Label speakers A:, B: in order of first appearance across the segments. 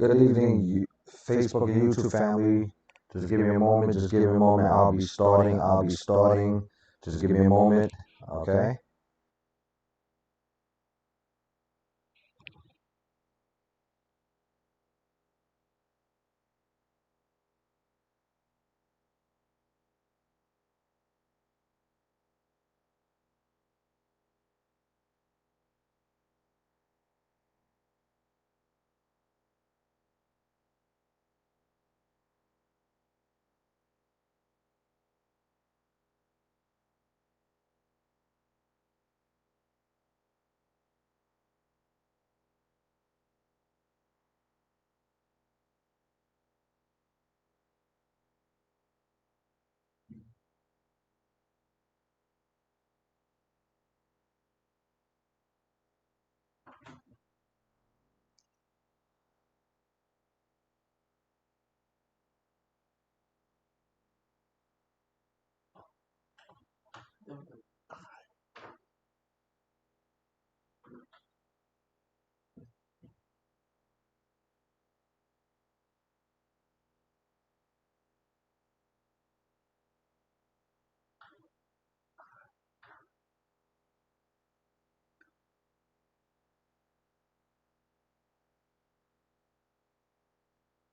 A: Good evening, Facebook and YouTube family. Just give me a moment. Just give me a moment. I'll be starting. Just give me a moment. Okay.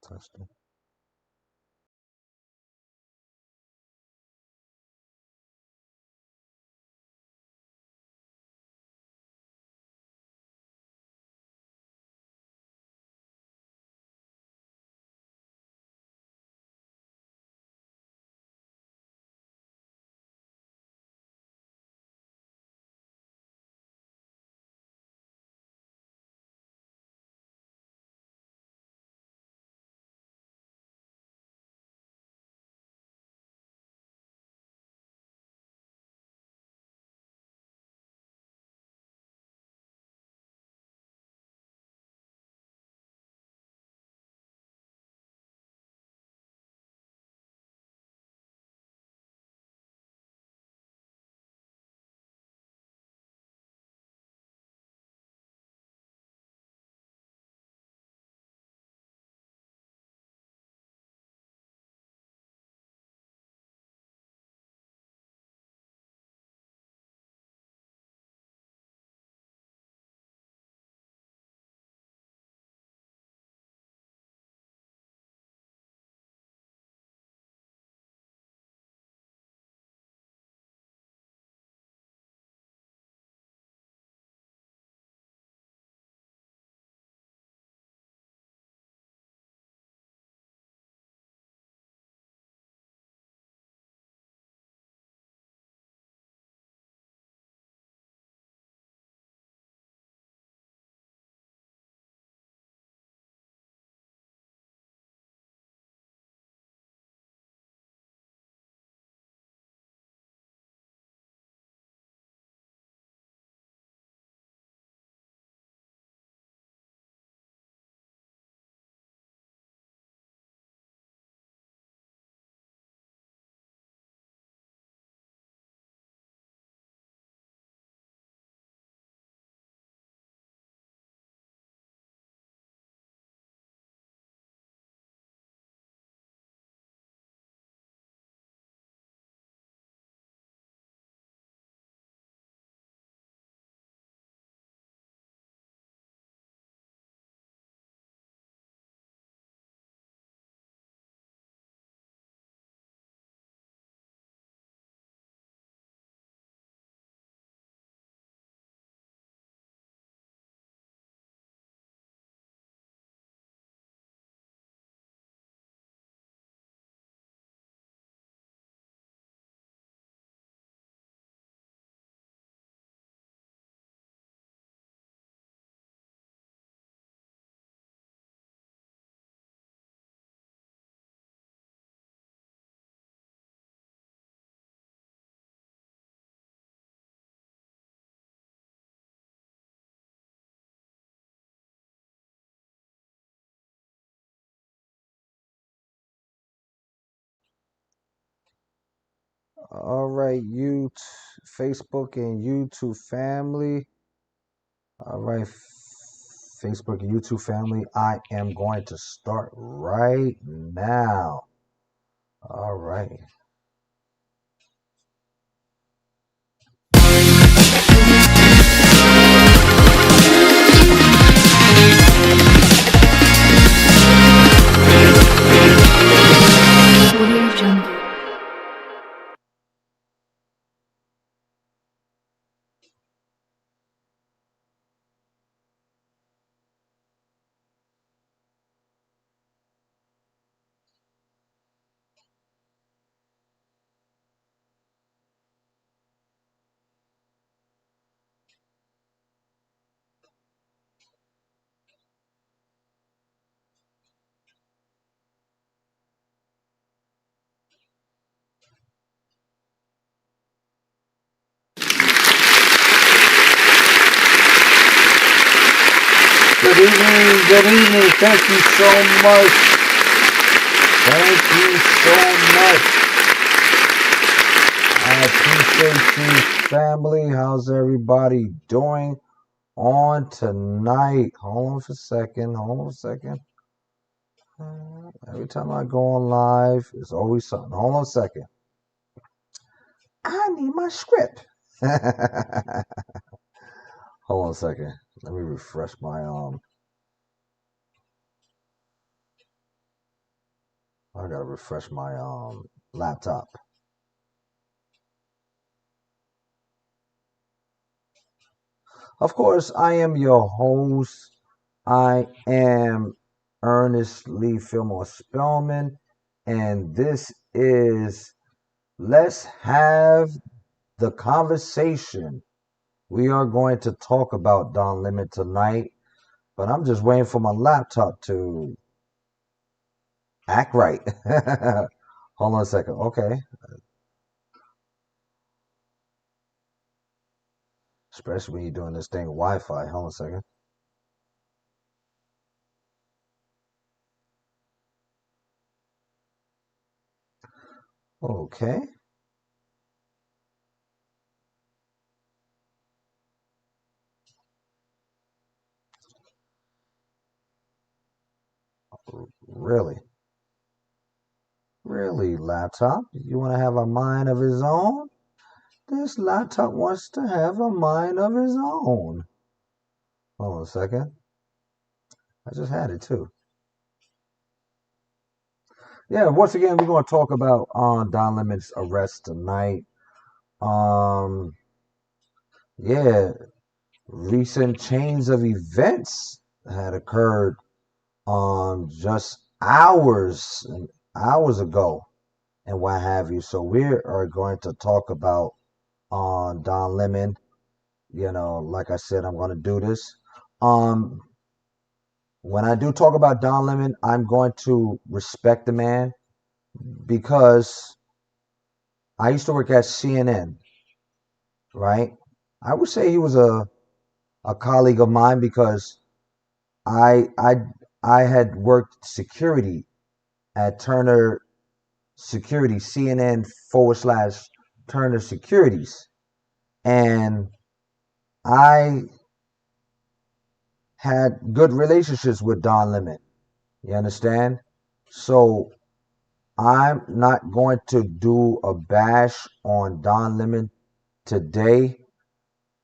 A: Testing. All right, Facebook and YouTube family. All right, Facebook and YouTube family, I am going to start right now. All right. Good evening, good evening. Thank you so much. Thank you so much. I appreciate you, family. How's everybody doing on tonight? Hold on for a second. Hold on a second. Every time I go on live, it's always something. Hold on a second. I need my script. Hold on a second. Let me refresh my I gotta refresh my laptop. Of course, I am your host. I am Ernest Lee Filmore-Spellman, and this is Let's Have the Conversation. We are going to talk about Don Lemon tonight, but I'm just waiting for my laptop to act right. Hold on a second. Okay. Especially when you're doing this thing Wi-Fi. Hold on a second. Okay. Really? Really, laptop? You want to have a mind of his own? This laptop wants to have a mind of his own. Hold on a second. I just had it too. Yeah, once again, we're going to talk about Don Lemon's arrest tonight. Yeah, recent chains of events had occurred just hours and hours ago and what have you. So we are going to talk about Don Lemon. You know, like I said, I'm going to do this. When I do talk about Don Lemon, I'm going to respect the man because I used to work at CNN, right? I would say he was a colleague of mine because I I I had worked security at Turner Security, CNN /Turner Securities, and I had good relationships with Don Lemon. You understand? So I'm not going to do a bash on Don Lemon today.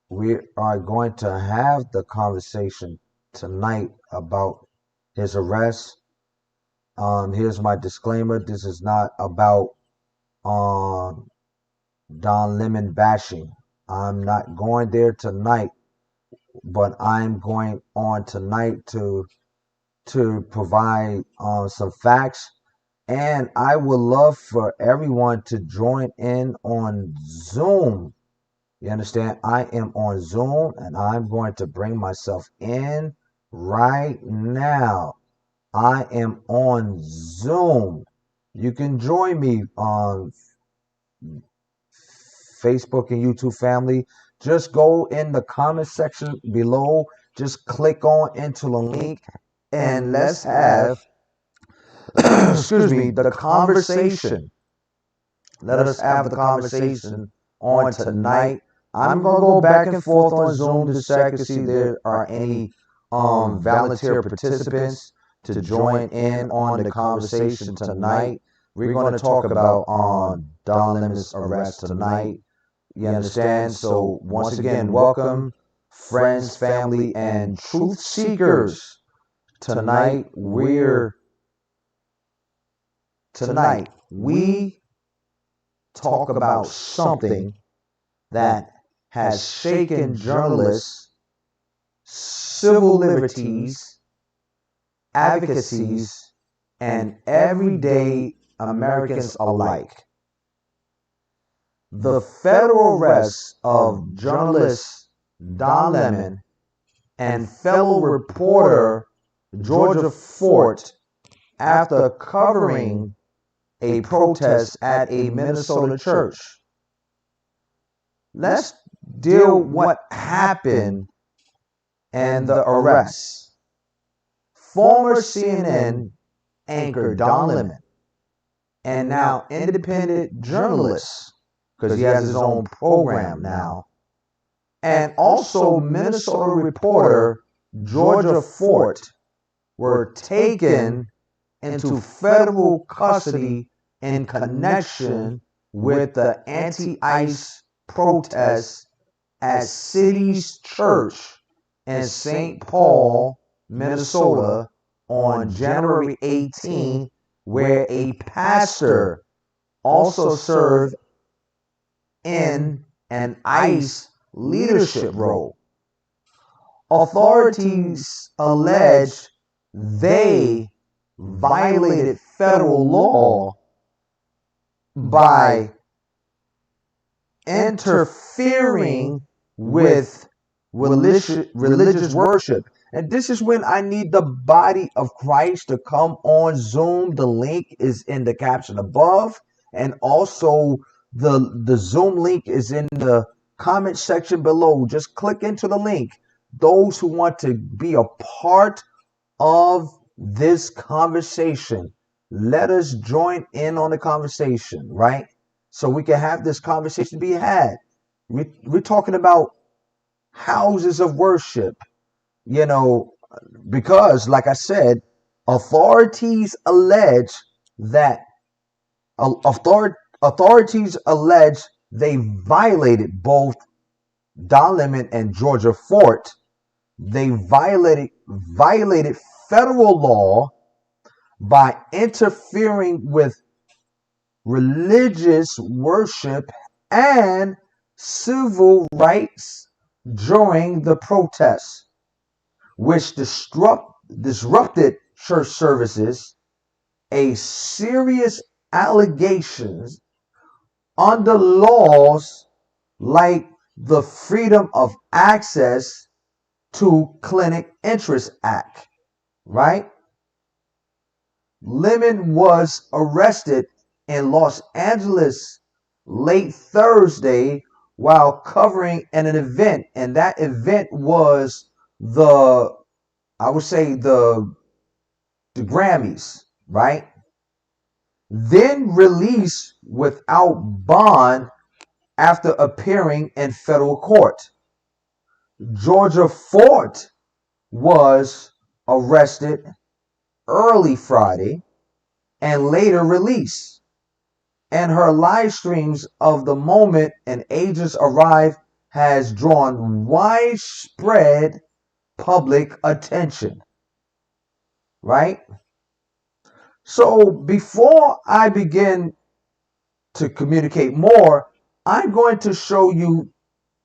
A: We are going to have the conversation tonight about his arrest. Here's my disclaimer. This is not about Don Lemon bashing. I'm not going there tonight, but I'm going on tonight to provide some facts. And I would love for everyone to join in on Zoom. You understand? I am on Zoom and I'm going to bring myself in right now. I am on Zoom. You can join me on Facebook and YouTube family. Just go in the comment section below. Just click on into the link and let's have excuse me, the conversation. Let us have the conversation on tonight. I'm going to go back and forth on Zoom to check to see if there are any volunteer participants to join in on the conversation tonight. We're going to talk about Don Lemon's arrest tonight. You understand? So once again, welcome friends, family, and truth seekers. Tonight we talk about something that has shaken journalists, civil liberties, advocacies, and everyday Americans alike. The federal arrest of journalist Don Lemon and fellow reporter Georgia Fort after covering a protest at a Minnesota church. Let's deal what happened and the arrest. Former CNN anchor Don Lemon, and now independent journalist, because he has his own program now, and also Minnesota reporter Georgia Fort, were taken into federal custody in connection with the anti-ICE protests at City's Church in St. Paul, Minnesota on January 18, where a pastor also served in an ICE leadership role. Authorities allege they violated federal law by interfering with religious worship. And this is when I need the body of Christ to come on Zoom. The link is in the caption above. And also the Zoom link is in the comment section below. Just click into the link. Those who want to be a part of this conversation, let us join in on the conversation, right? So we can have this conversation be had. We're talking about houses of worship, because, like I said, authorities allege that authorities allege they violated both Don Lemon and Georgia Fort. They violated federal law by interfering with religious worship and civil rights during the protests, which disrupted church services, a serious allegations under laws like the Freedom of Access to Clinic Interest Act, right? Lemon was arrested in Los Angeles late Thursday while covering an event, and that event was the Grammys, right? Then released without bond after appearing in federal court. Georgia Fort was arrested early Friday and later released, and her live streams of the moment an agents arrived has drawn widespread public attention, right? So before I begin to communicate more, I'm going to show you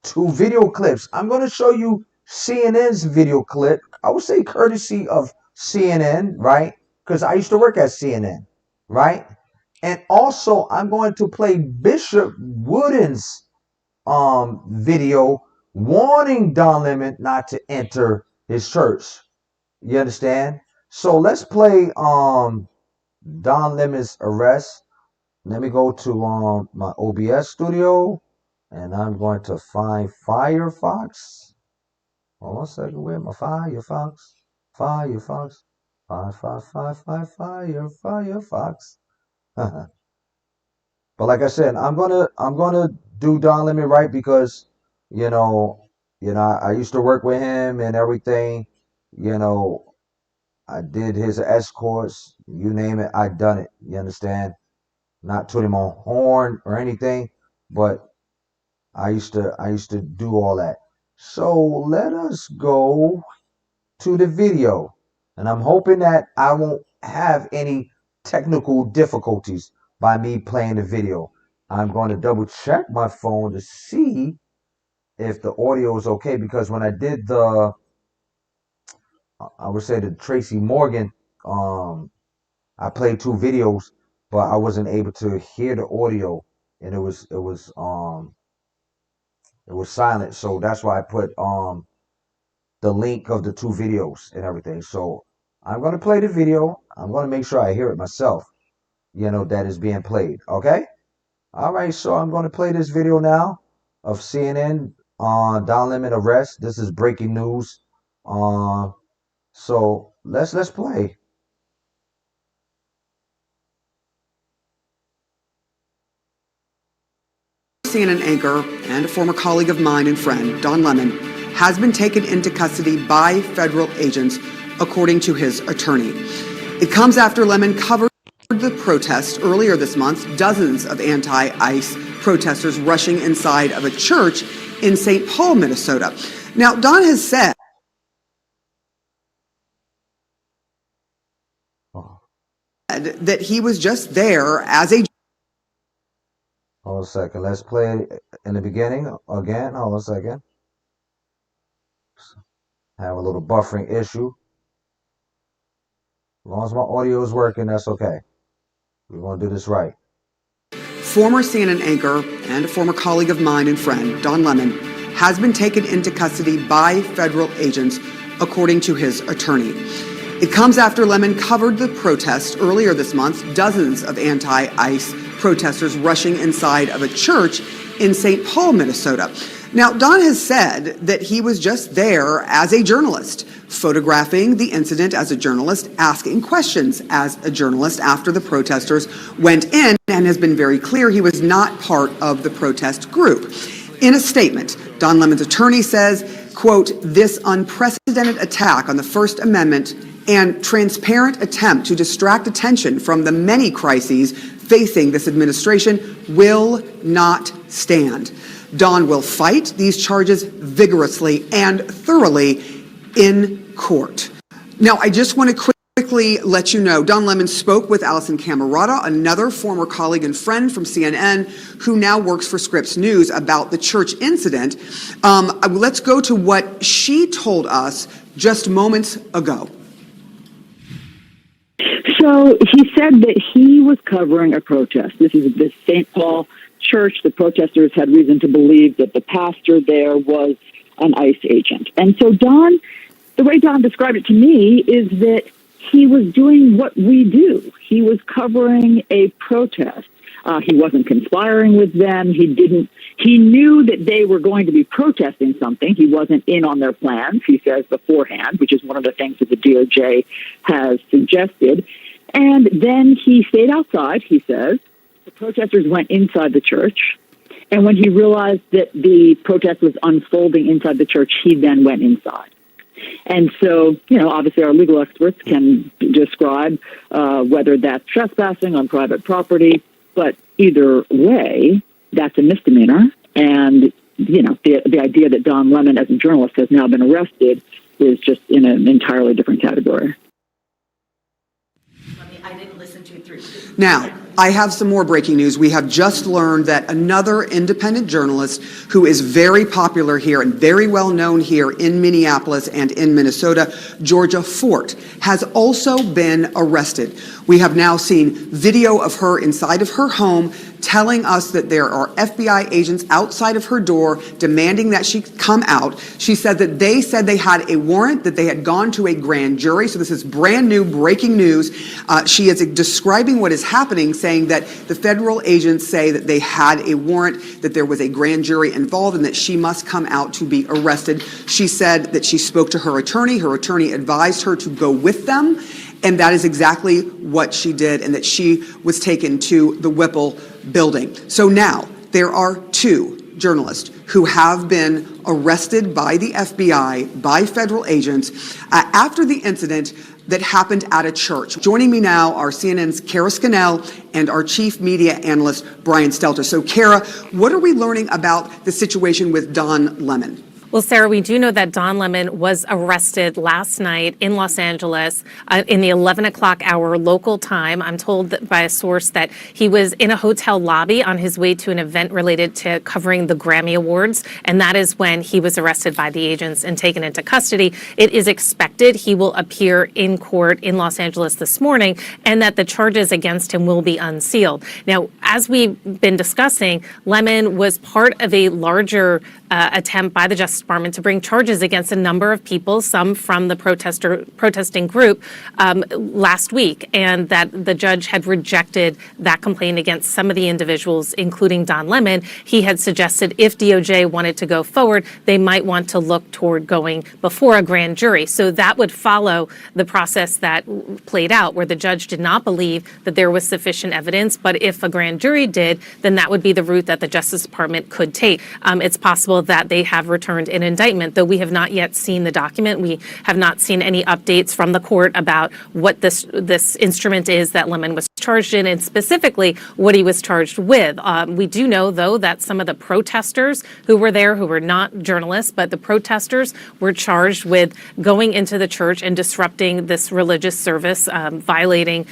A: two video clips. I'm going to show you CNN's video clip. I would say courtesy of CNN, right? Because I used to work at CNN, right? And also I'm going to play Bishop Wooden's video warning Don Lemon not to enter his church. You understand? So let's play Don Lemon's arrest. Let me go to my OBS studio, and I'm going to find Firefox. Hold on a second, where my Firefox? Firefox. Firefox. But like I said, I'm gonna do Don Lemon right because I used to work with him and everything. You know, I did his escorts, you name it, I done it. You understand? Not tooting my horn or anything, but I used to do all that. So let us go to the video. And I'm hoping that I won't have any technical difficulties by me playing the video. I'm going to double check my phone to see if the audio is okay, because when I did I would say the Tracy Morgan, um, I played two videos, but I wasn't able to hear the audio, and it was silent. So that's why I put the link of the two videos and everything. So I'm gonna play the video. I'm gonna make sure I hear it myself. That is being played. Okay. All right. So I'm gonna play this video now of CNN on Don Lemon arrest. This is breaking news. Uh, so let's play.
B: CNN anchor and a former colleague of mine and friend, Don Lemon, has been taken into custody by federal agents, according to his attorney. It comes after Lemon covered the protest earlier this month, dozens of anti-ICE protesters rushing inside of a church in St. Paul, Minnesota. Now, Don has said that he was just there as a
A: Hold a second. Let's play it in the beginning again. Hold a second. Have a little buffering issue. As long as my audio is working, that's okay. We're going to do this right.
B: Former CNN anchor and a former colleague of mine and friend, Don Lemon, has been taken into custody by federal agents, according to his attorney. It comes after Lemon covered the protest earlier this month, dozens of anti-ICE protesters rushing inside of a church in St. Paul, Minnesota. Now, Don has said that he was just there as a journalist, photographing the incident as a journalist, asking questions as a journalist after the protesters went in, and has been very clear he was not part of the protest group. In a statement, Don Lemon's attorney says, quote, "This unprecedented attack on the First Amendment and transparent attempt to distract attention from the many crises facing this administration will not stand. Don will fight these charges vigorously and thoroughly in court." Now, I just want to quickly let you know, Don Lemon spoke with Allison Camerata, another former colleague and friend from CNN, who now works for Scripps News, about the church incident. Let's go to what she told us just moments ago.
C: So he said that he was covering a protest. This is the St. Paul church. The protesters had reason to believe that the pastor there was an ICE agent. And so Don, the way Don described it to me is that he was doing what we do. He was covering a protest. He wasn't conspiring with them. He knew that they were going to be protesting something. He wasn't in on their plans, he says, beforehand, which is one of the things that the DOJ has suggested. And then he stayed outside, he says. The protesters went inside the church. And when he realized that the protest was unfolding inside the church, he then went inside. And so, obviously our legal experts can describe whether that's trespassing on private property. But either way, that's a misdemeanor. And, the idea that Don Lemon, as a journalist, has now been arrested is just in an entirely different category.
D: I didn't listen to it through.
B: Now, I have some more breaking news. We have just learned that another independent journalist who is very popular here and very well known here in Minneapolis and in Minnesota, Georgia Fort, has also been arrested. We have now seen video of her inside of her home telling us that there are FBI agents outside of her door demanding that she come out. She said that they had a warrant, that they had gone to a grand jury. So this is brand new breaking news. She is describing what is happening, saying that the federal agents say that they had a warrant, that there was a grand jury involved, and that she must come out to be arrested. She said that she spoke to her attorney. Her attorney advised her to go with them. And that is exactly what she did, and that she was taken to the Whipple building. So now there are two journalists who have been arrested by the FBI, by federal agents, after the incident that happened at a church. Joining me now are CNN's Kara Scannell and our chief media analyst, Brian Stelter. So, Kara, what are we learning about the situation with Don Lemon?
D: Well, Sarah, we do know that Don Lemon was arrested last night in Los Angeles in the 11 o'clock hour local time. I'm told that by a source that he was in a hotel lobby on his way to an event related to covering the Grammy Awards, and that is when he was arrested by the agents and taken into custody. It is expected he will appear in court in Los Angeles this morning, and that the charges against him will be unsealed. Now, as we've been discussing, Lemon was part of a larger attempt by the Justice Department to bring charges against a number of people, some from the protesting group last week, and that the judge had rejected that complaint against some of the individuals, including Don Lemon. He had suggested if DOJ wanted to go forward, they might want to look toward going before a grand jury. So that would follow the process that played out, where the judge did not believe that there was sufficient evidence, but if a grand jury did, then that would be the route that the Justice Department could take. It's possible that they have returned an indictment, though we have not yet seen the document. We have not seen any updates from the court about what this instrument is that Lemon was charged in, and specifically what he was charged with. We do know, though, that some of the protesters who were there, who were not journalists, but the protesters were charged with going into the church and disrupting this religious service, violating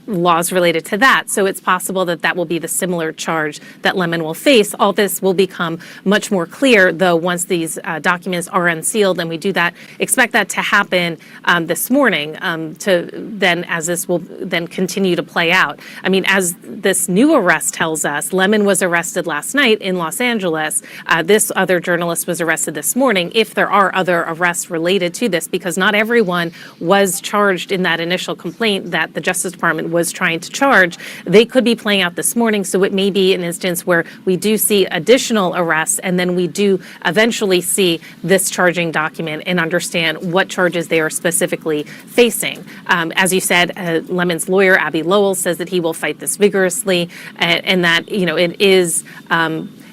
D: laws related to that. So it's possible that that will be the similar charge that Lemon will face. All this will become much more clear, though, once these documents are unsealed, and we do that, expect that to happen this morning, to then, as this will then continue to play out. I mean, as this new arrest tells us, Lemon was arrested last night in Los Angeles. This other journalist was arrested this morning. If there are other arrests related to this, because not everyone was charged in that initial complaint that the Justice Department was trying to charge, they could be playing out this morning. So it may be an instance where we do see additional arrests, and then we do eventually see this charging document and understand what charges they are specifically facing. As you said, Lemon's lawyer, Abby Lowell, says that he will fight this vigorously, and that, it is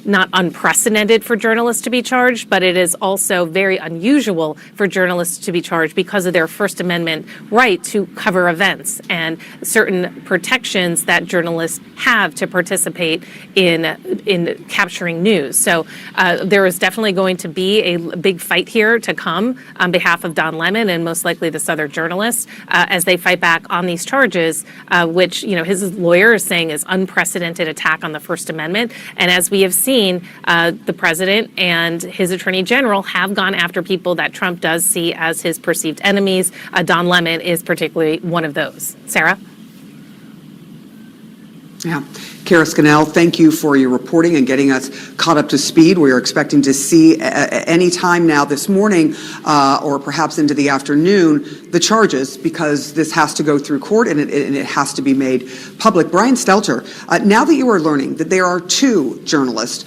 D: not unprecedented for journalists to be charged, but it is also very unusual for journalists to be charged because of their First Amendment right to cover events and certain protections that journalists have to participate in capturing news. So there is definitely going to be a big fight here to come on behalf of Don Lemon and most likely this other journalist as they fight back on these charges, which his lawyer is saying is unprecedented attack on the First Amendment. And as we have seen, the president and his attorney general have gone after people that Trump does see as his perceived enemies. Don Lemon is particularly one of those. Sarah?
B: Yeah. Kara Scannell, thank you for your reporting and getting us caught up to speed. We are expecting to see any time now this morning or perhaps into the afternoon the charges, because this has to go through court and it has to be made public. Brian Stelter, now that you are learning that there are two journalists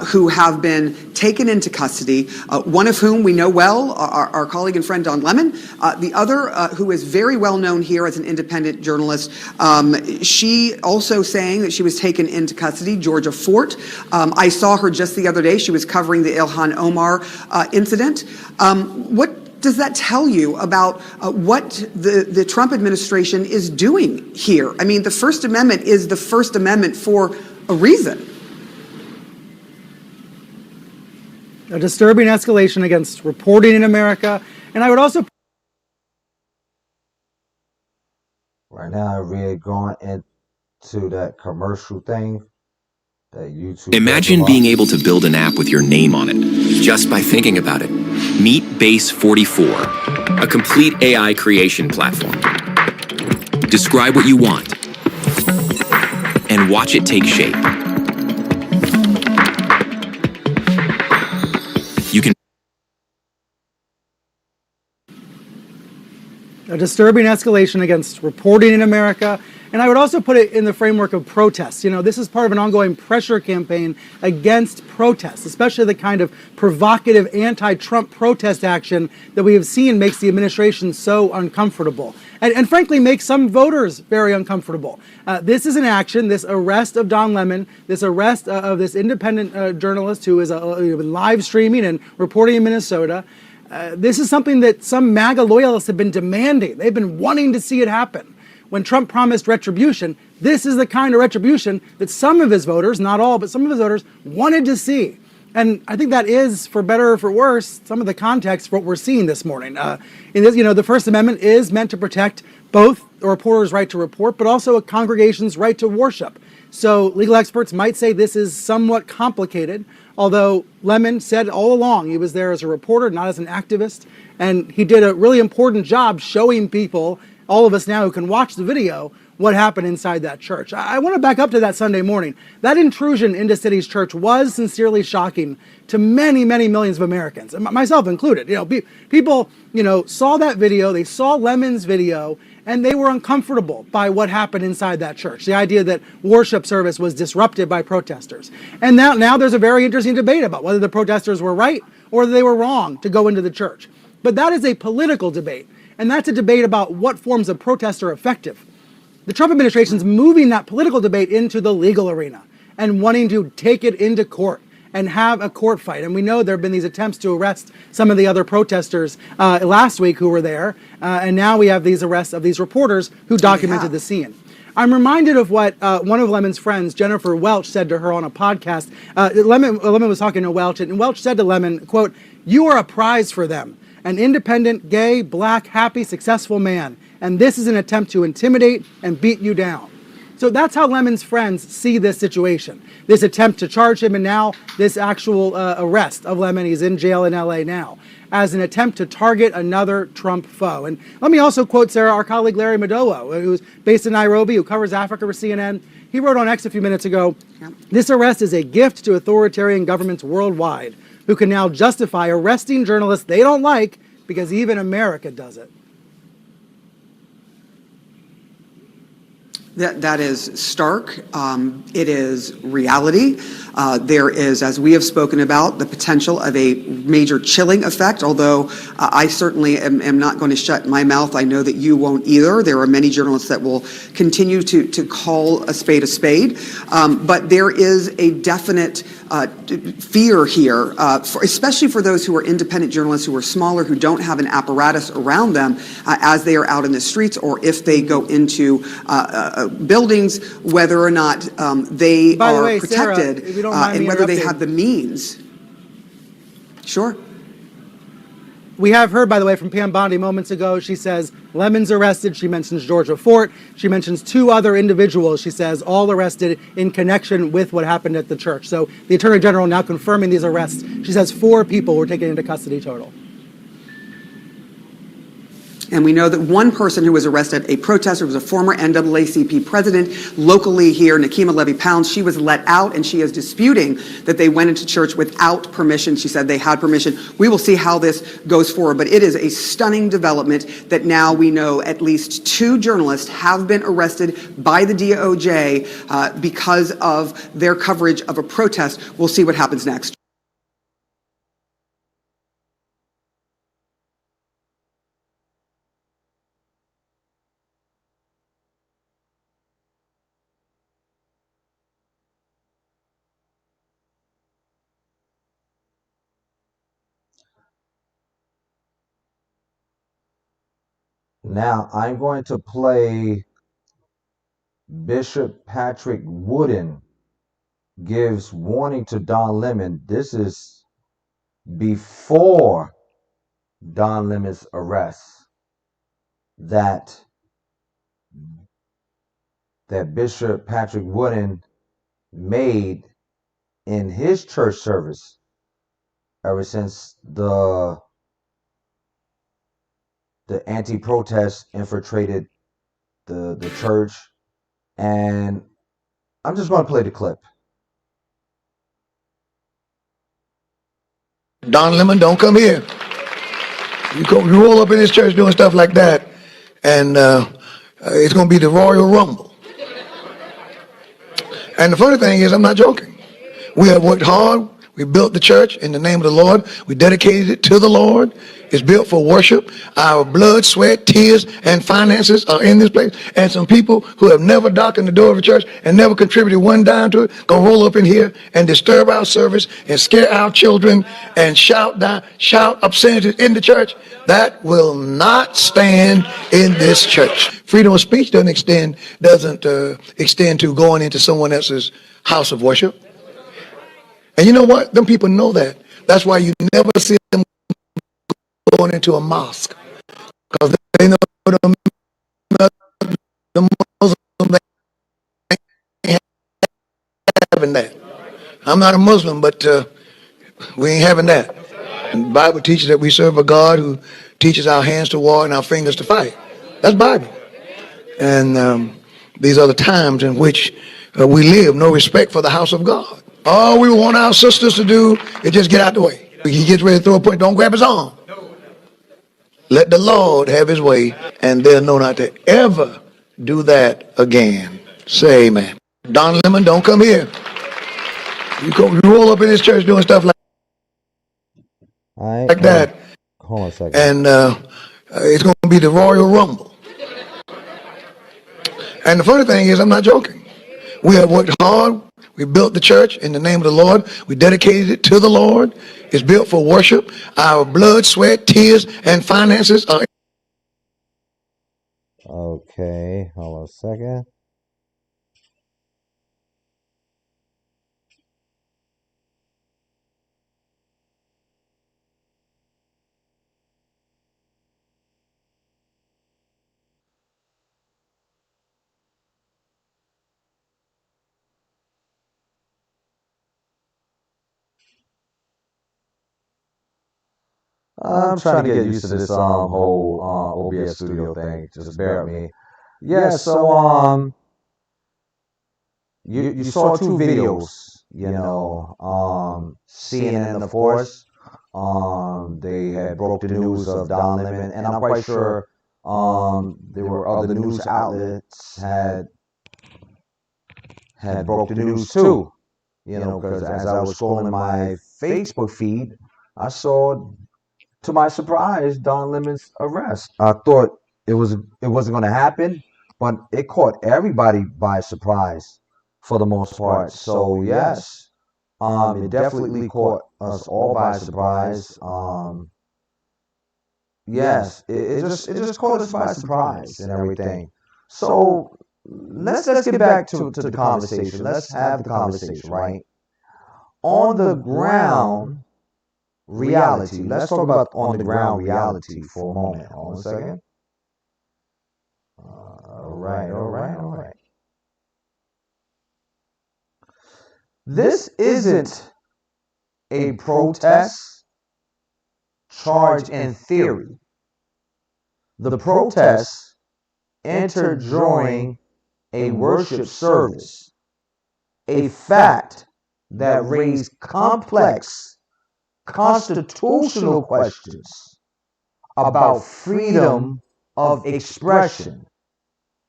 B: who have been taken into custody, one of whom we know well, our colleague and friend Don Lemon, the other who is very well known here as an independent journalist, she also saying that she was taken into custody, Georgia Fort. I saw her just the other day. She was covering the Ilhan Omar incident. What does that tell you about what the Trump administration is doing here? I mean, the First Amendment is the First Amendment for a reason.
E: A disturbing escalation against reporting in America. And I would also...
A: Right now, we're going into that commercial thing that YouTube...
F: Imagine being able to build an app with your name on it, just by thinking about it. Meet Base 44, a complete AI creation platform. Describe what you want, and watch it take shape. You can...
E: A disturbing escalation against reporting in America. And I would also put it in the framework of protests. You know, this is part of an ongoing pressure campaign against protests, especially the kind of provocative anti-Trump protest action that we have seen makes the administration so uncomfortable. And frankly, makes some voters very uncomfortable. This is an action, this arrest of Don Lemon, this arrest of this independent journalist who is live streaming and reporting in Minnesota. This is something that some MAGA loyalists have been demanding. They've been wanting to see it happen. When Trump promised retribution, this is the kind of retribution that some of his voters, not all, but some of his voters wanted to see. And I think that is, for better or for worse, some of the context for what we're seeing this morning. In this, the First Amendment is meant to protect both a reporter's right to report, but also a congregation's right to worship. So legal experts might say this is somewhat complicated, although Lemon said all along he was there as a reporter, not as an activist. And he did a really important job showing people, all of us now who can watch the video, what happened inside that church. I want to back up to that Sunday morning. That intrusion into City's church was sincerely shocking to many, many millions of Americans, myself included. People, saw that video, they saw Lemon's video, and they were uncomfortable by what happened inside that church. The idea that worship service was disrupted by protesters. And now there's a very interesting debate about whether the protesters were right or whether they were wrong to go into the church. But that is a political debate. And that's a debate about what forms of protest are effective. The Trump administration is moving that political debate into the legal arena and wanting to take it into court and have a court fight. And we know there have been these attempts to arrest some of the other protesters last week who were there. And now we have these arrests of these reporters who documented the scene. I'm reminded of what one of Lemon's friends, Jennifer Welch, said to her on a podcast. Lemon was talking to Welch, and Welch said to Lemon, quote, "You are a prize for them. An independent, gay, black, happy, successful man. And this is an attempt to intimidate and beat you down." So that's how Lemon's friends see this situation. This attempt to charge him, and now this actual arrest of Lemon, he's in jail in LA now, as an attempt to target another Trump foe. And let me also quote, Sarah, our colleague Larry Madowo, who's based in Nairobi, who covers Africa for CNN. He wrote on X a few minutes ago, "This arrest is a gift to authoritarian governments worldwide, who can now justify arresting journalists they don't like because even America does it."
B: That is stark. It is reality. There is, as we have spoken about, the potential of a major chilling effect, although I certainly am not going to shut my mouth. I know that you won't either. There are many journalists that will continue to call a spade, but there is a definite fear here, especially for those who are independent journalists who are smaller, who don't have an apparatus around them as they are out in the streets, or if they go into buildings, whether or not they are protected, Sarah, and whether they have the means. Sure.
E: We have heard, by the way, from Pam Bondi moments ago. She says Lemon's arrested. She mentions Georgia Fort. She mentions two other individuals, she says, all arrested in connection with what happened at the church. So the Attorney General now confirming these arrests. She says 4 people were taken into custody total.
B: And we know that one person who was arrested, a protester, was a former NAACP president locally here, Nakima Levy-Pounds. She was let out, and she is disputing that they went into church without permission. She said they had permission. We will see how this goes forward, but it is a stunning development that now we know at least 2 journalists have been arrested by the DOJ because of their coverage of a protest. We'll see what happens next.
A: Now I'm going to play Bishop Patrick Wooden gives warning to Don Lemon. This is before Don Lemon's arrest, that Bishop Patrick Wooden made in his church service ever since the anti-protest infiltrated the church. And I'm just going to play the clip.
G: Don Lemon, don't come here. You roll up in this church doing stuff like that, and it's going to be the Royal Rumble. And the funny thing is, I'm not joking. We have worked hard. We built the church in the name of the Lord. We dedicated it to the Lord. It's built for worship. Our blood, sweat, tears, and finances are in this place. And some people who have never darkened the door of a church and never contributed one dime to it, gonna roll up in here and disturb our service and scare our children and shout obscenities in the church. That will not stand in this church. Freedom of speech doesn't extend to going into someone else's house of worship. And you know what? Them people know that. That's why you never see them going into a mosque. Because they know the Muslims ain't having that. I'm not a Muslim, but we ain't having that. And the Bible teaches that we serve a God who teaches our hands to war and our fingers to fight. That's Bible. And these are the times in which we live. No respect for the house of God. All we want our sisters to do is just get out the way. He gets ready to throw a point, don't grab his arm. Let the Lord have his way, and they'll know not to ever do that again. Say amen. Don Lemon, don't come here. You roll up in this church doing stuff like that.
A: Hold on a second.
G: And it's going to be the Royal Rumble. And the funny thing is, I'm not joking. We have worked hard. We built the church in the name of the Lord. We dedicated it to the Lord. It's built for worship. Our blood, sweat, tears, and finances are.
A: Okay, hold on a second. I'm trying to get used to this whole OBS studio thing. Just bear with me. Yeah, so you saw two videos, CNN and of course, they had broke the news of Don Lemon, and I'm quite sure there were other news outlets had broke the news too, because as I was scrolling my Facebook feed, I saw, to my surprise, Don Lemon's arrest. I thought it wasn't going to happen, but it caught everybody by surprise for the most part. So yes, it definitely caught us all by surprise. Yes, it just caught us by surprise and everything. So let's get back to the conversation. Let's have the conversation, right? On the ground reality. Let's talk about on the ground reality for a moment. Hold on a second. All right. This isn't a protest charge in theory. The protest entered during a worship service, a fact that raised complex constitutional questions about freedom of expression,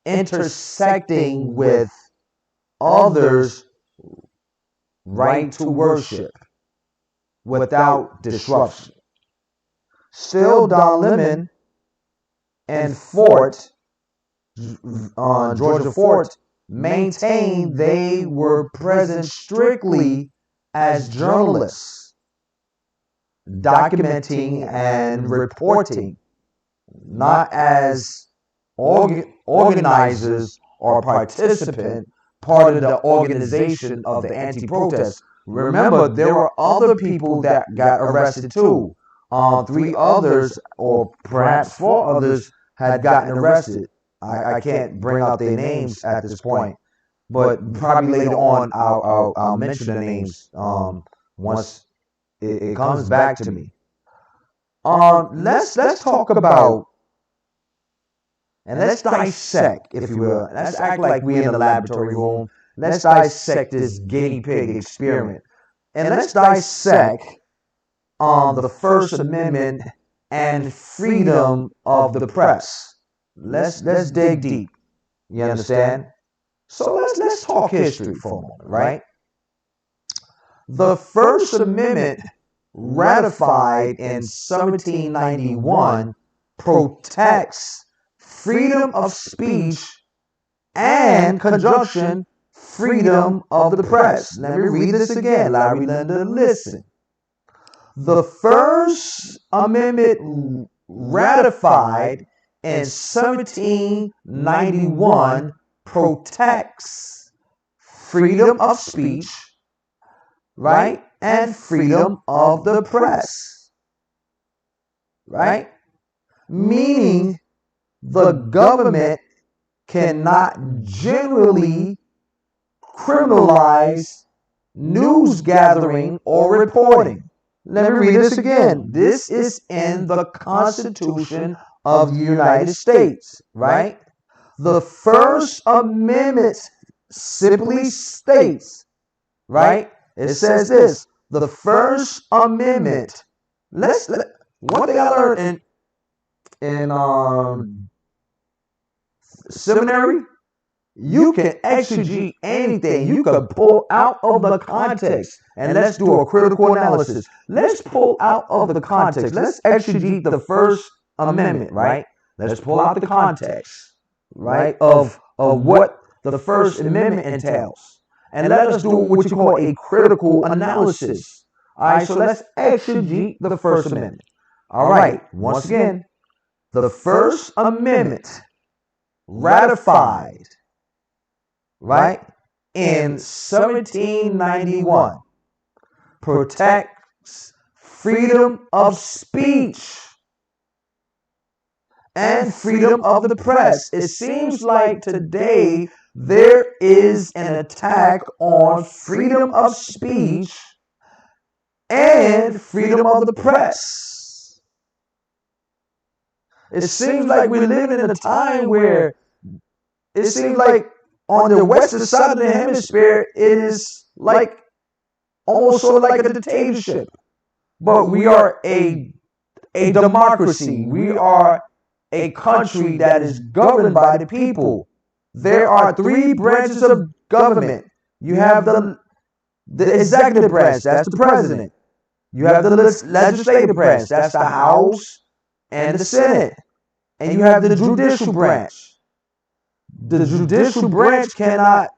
A: intersecting with others' right to worship without disruption. Still, Don Lemon and Georgia Fort maintained they were present strictly as journalists, documenting and reporting, not as organizers or participant, part of the organization of the anti-protest. Remember, there were other people that got arrested too. 3 others, or perhaps 4 others, had gotten arrested. I can't bring out their names at this point, but probably later on I'll mention the names once it comes back to me. Let's talk about, and let's dissect, if you will. Let's act like we're in the laboratory room. Let's dissect this guinea pig experiment, and let's dissect the First Amendment and freedom of the press. Let's dig deep. You understand? So let's talk history for a moment, right? The First Amendment, ratified in 1791, protects freedom of speech and conjunction freedom of the press. Let me read this again, Larry Linda, listen. The First Amendment, ratified in 1791, protects freedom of speech, right, and freedom of the press, right? Meaning the government cannot generally criminalize news gathering or reporting. Let me read this again. This is in the Constitution of the United States, right? The First Amendment simply states, right? It says this, the First Amendment. One thing I learned in seminary, you can exegete anything. You can pull out of the context. And let's do a critical analysis. Let's pull out of the context. Let's exegete the First Amendment, right? Let's pull out the context, right, of what the First Amendment entails. And let us do what you call a critical analysis. All right, so let's exegete the First Amendment. All right, once again, the First Amendment, ratified, right, in 1791, protects freedom of speech and freedom of the press. It seems like today there is an attack on freedom of speech and freedom of the press. It seems like we're living in a time where it seems like on the western side of the hemisphere, it is like almost sort of like a dictatorship. But we are a democracy. We are a country that is governed by the people. There are three branches of government. You have the executive branch, that's the president. You have the legislative branch, that's the House and the Senate. And you have the judicial branch. The judicial branch cannot,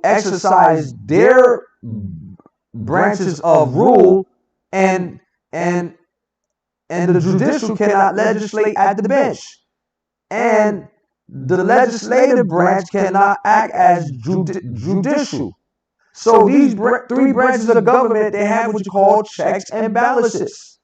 A: exercise their branches of rule, and the judicial cannot legislate at the bench, and the legislative branch cannot act as judicial. So these three branches of the government, they have what you call checks and balances.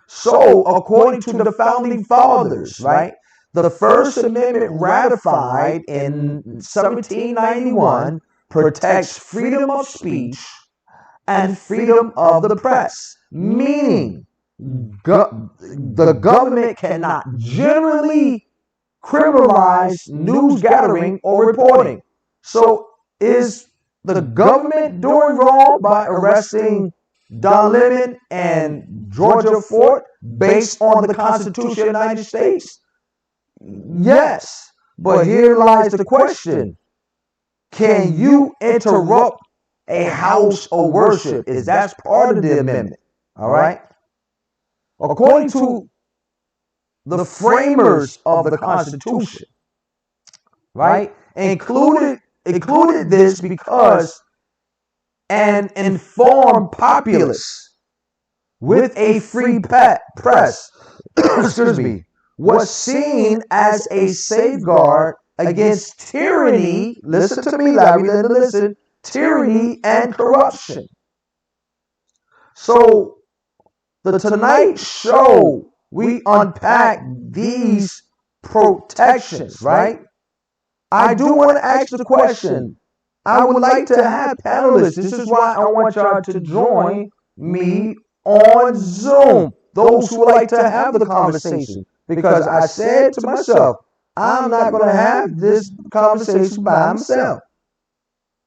A: So according to the founding fathers, right, the First Amendment, ratified in 1791, protects freedom of speech and freedom of the press, meaning the government cannot generally criminalize news gathering or reporting. So is the government doing wrong by arresting Don Lemon and Georgia Ford based on the Constitution of the United States? Yes, but here lies the question. Can you interrupt a house of worship? Is that part of the amendment? All right. According to the framers of the Constitution, right, included this because an informed populace with a free press, excuse me, was seen as a safeguard against tyranny. Listen to me, Larry, listen. Tyranny and corruption. So the Tonight Show, we unpack these protections, right? I do want to ask the question. I would like to have panelists. This is why I want y'all to join me on Zoom. Those who would like to have the conversation. Because I said to myself, I'm not going to have this conversation by myself.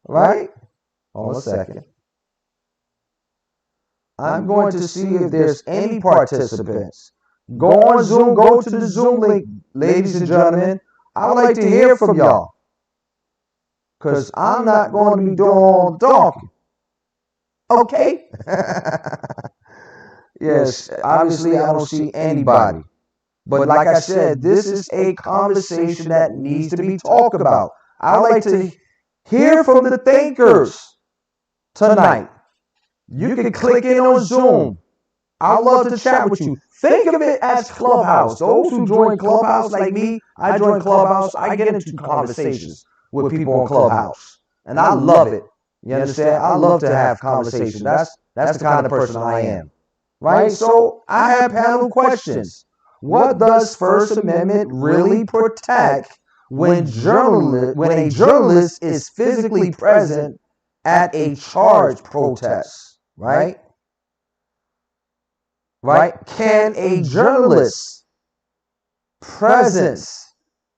A: Right? Hold on a second. I'm going to see if there's any participants. Go on Zoom. Go to the Zoom link, ladies and gentlemen. I would like to hear from y'all. because I'm not going to be doing all the talking. Okay? Yes, obviously I don't see anybody. But like I said, this is a conversation that needs to be talked about. I like to hear from the thinkers tonight. You can click in on Zoom. I'd love to chat with you. Think of it as Clubhouse. Those who join Clubhouse like me, I join Clubhouse. I get into conversations with people on Clubhouse. And I love it. You understand? I love to have conversations. That's the kind of person I am. Right? So I have panel questions. What does First Amendment really protect when a journalist is physically present at a charged protest? Right? Right? Can a journalist's presence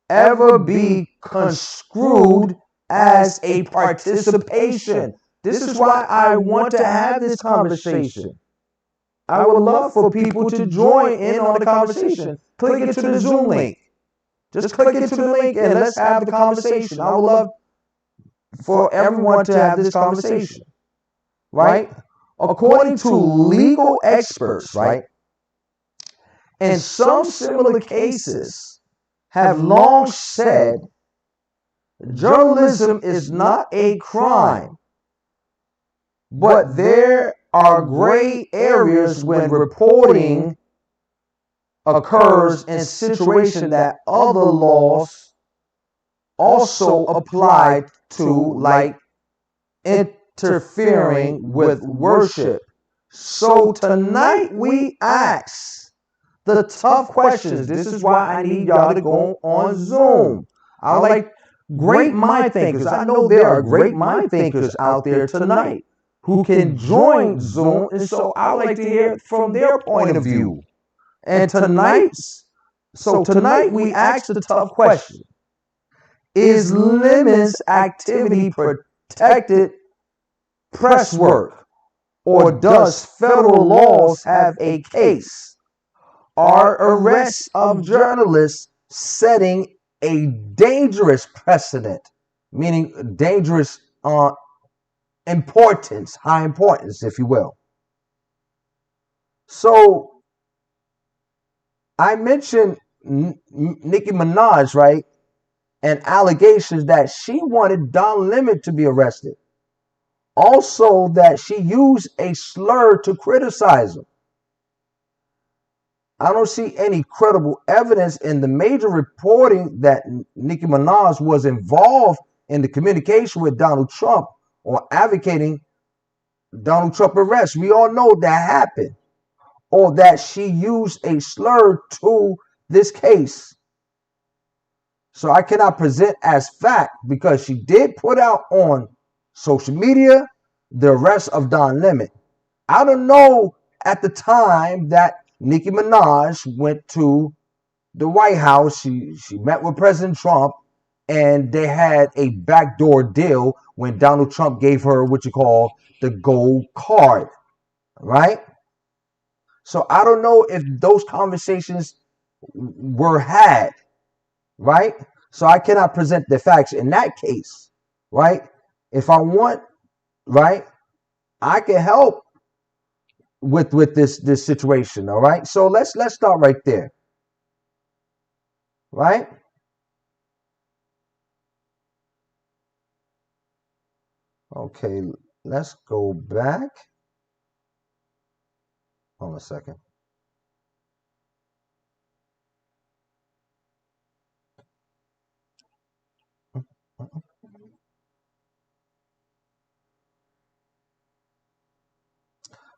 A: ever be construed as a participation? This is why I want to have this conversation. I would love for people to join in on the conversation. Click into the Zoom link. Just click into the link and let's have the conversation. I would love for everyone to have this conversation. Right? According to legal experts, right, in some similar cases have long said journalism is not a crime, but there are gray areas when reporting occurs in situations that other laws also apply to, like interfering with worship. So tonight we ask the tough questions. This is why I need y'all to go on Zoom. I like great mind thinkers. I know there are great mind thinkers out there tonight who can join Zoom, and so I like to hear from their point of view. And tonight we ask the tough question: is Lemon's activity protected press work, or does federal laws have a case? Are arrests of journalists setting a dangerous precedent, meaning dangerous importance, high importance, if you will? So I mentioned Nicki Minaj, right? And allegations that she wanted Don Lemon to be arrested. Also that she used a slur to criticize him. I don't see any credible evidence in the major reporting that Nicki Minaj was involved in the communication with Donald Trump or advocating Donald Trump arrest. We all know that happened. Or that she used a slur to this case. So I cannot present as fact, because she did put out on social media the arrest of Don Lemon. I don't know at the time that Nicki Minaj went to the White House. She met with President Trump, and they had a backdoor deal when Donald Trump gave her what you call the gold card, right? So I don't know if those conversations were had, right? So I cannot present the facts in that case, right? If I want, right, I can help with this situation, all right? So let's start right there, right? Okay, let's go back. Hold on a second.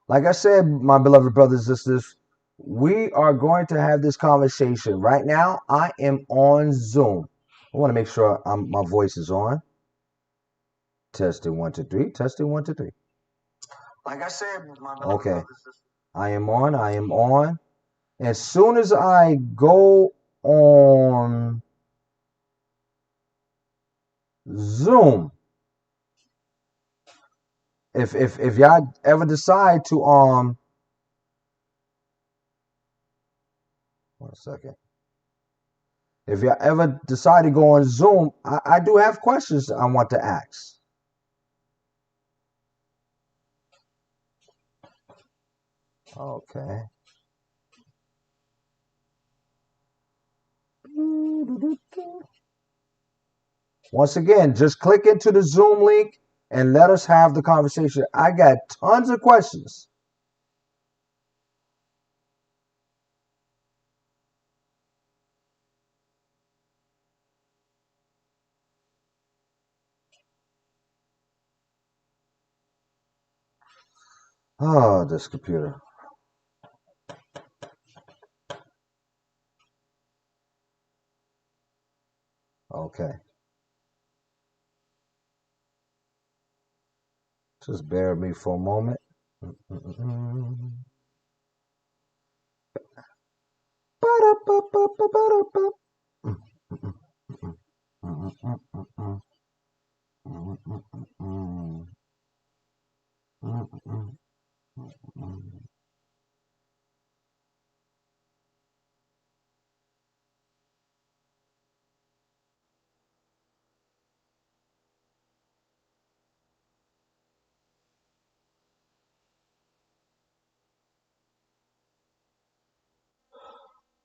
A: Like I said, my beloved brothers and sisters, we are going to have this conversation. Right now, I am on Zoom. I want to make sure my voice is on. Testing 1 2 3. Testing 1 2 3. Like I said, my beloved brothers and sisters, I am on. As soon as I go on Zoom, if y'all ever decide to 1 second. If you ever decide to go on Zoom, I do have questions I want to ask. Okay. Once again, just click into the Zoom link and let us have the conversation. I got tons of questions. Oh, this computer. Okay. Just bear with me for a moment.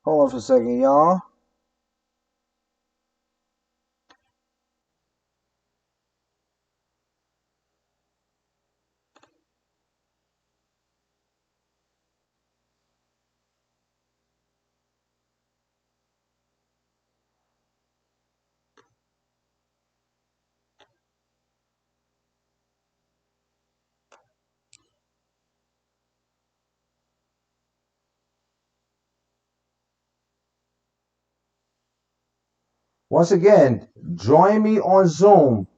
A: Hold on for a second, y'all. Once again, join me on Zoom.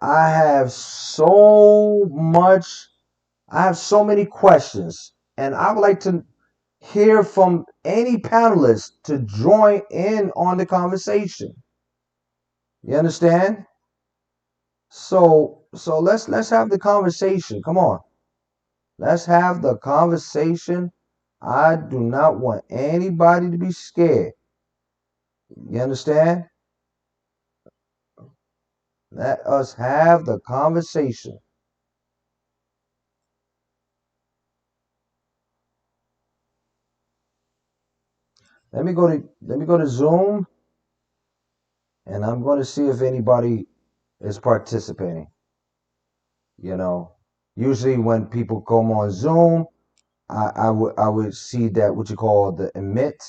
A: I have so many questions, and I would like to hear from any panelists to join in on the conversation. You understand? So let's have the conversation. Come on. Let's have the conversation. I do not want anybody to be scared. You understand? Let us have the conversation. Let me go to Zoom, and I'm going to see if anybody is participating. You know, usually when people come on Zoom, I would see that what you call the emit.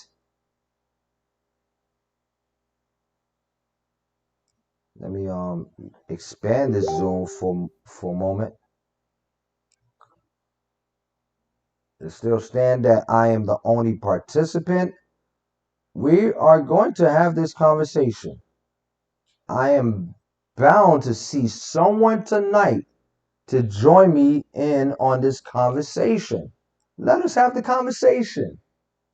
A: Let me expand this Zoom for a moment. It still stand that I am the only participant. We are going to have this conversation. I am bound to see someone tonight to join me in on this conversation. Let us have the conversation.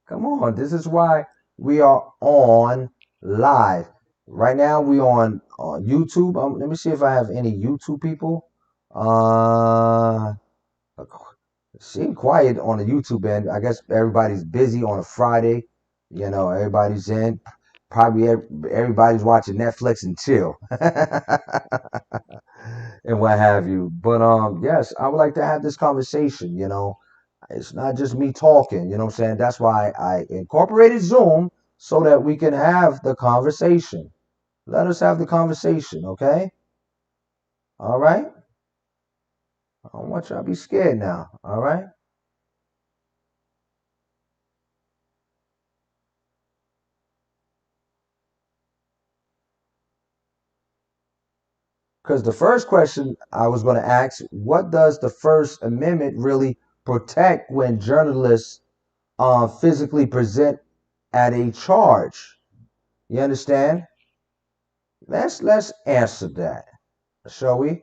A: Come on, this is why we are on live. Right now we on YouTube. Let me see if I have any YouTube people. Seem quiet on the YouTube end. I guess everybody's busy on a Friday. You know, everybody's in. Probably everybody's watching Netflix and chill. And what have you. But yes, I would like to have this conversation, you know. It's not just me talking, you know what I'm saying? That's why I incorporated Zoom so that we can have the conversation. Let us have the conversation, okay? All right? I don't want y'all to be scared now, all right? Because the first question I was going to ask, what does the First Amendment really protect when journalists physically present at a charge? You understand? Let's answer that, shall we?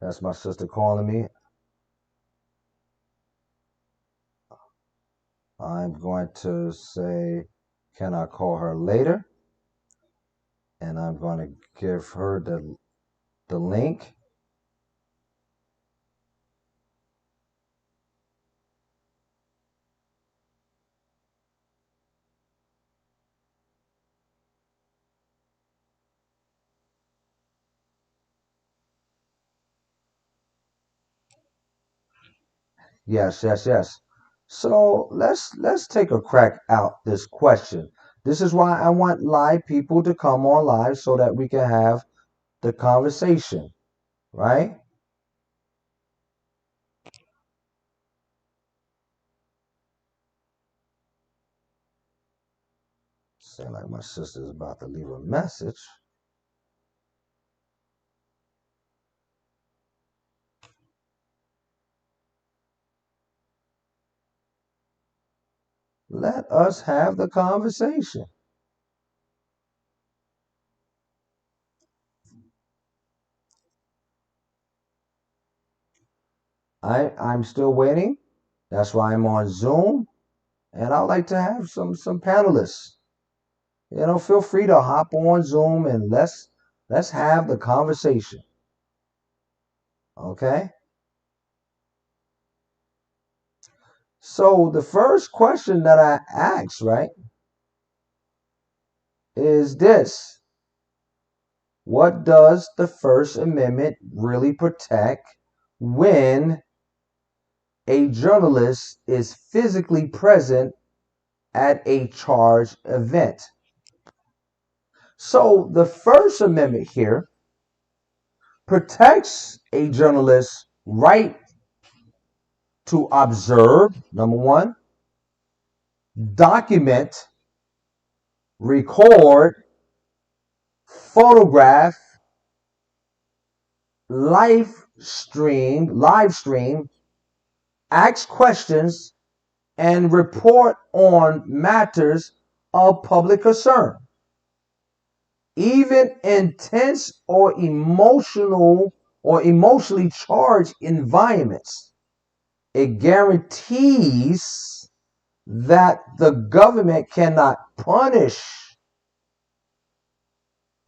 A: That's my sister calling me. I'm going to say, can I call her later? And I'm going to give her the link. Yes, yes, yes. So let's take a crack out this question. This is why I want live people to come on live so that we can have the conversation, right? Sound like my sister's about to leave a message. Let us have the conversation. I'm still waiting. That's why I'm on Zoom, and I'd like to have some panelists. Feel free to hop on Zoom and let's have the conversation. Okay? So the first question that I ask, right, is this. What does the First Amendment really protect when a journalist is physically present at a charged event? So the First Amendment here protects a journalist's right to observe, number one, document, record, photograph, live stream, ask questions, and report on matters of public concern. Even intense or emotionally charged environments, it guarantees that the government cannot punish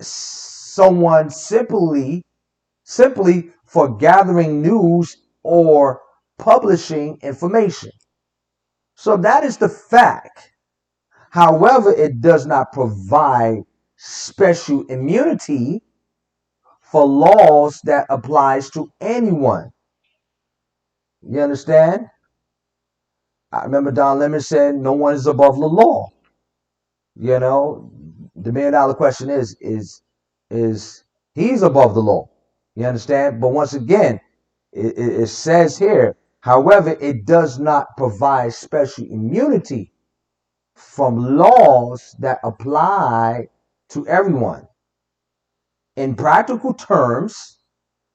A: someone simply for gathering news or publishing information. So that is the fact. However, it does not provide special immunity for laws that applies to anyone. You understand? I remember Don Lemon said no one is above the law. The $1 million question is he's above the law. You understand? But once again, it says here, however, it does not provide special immunity from laws that apply to everyone. In practical terms,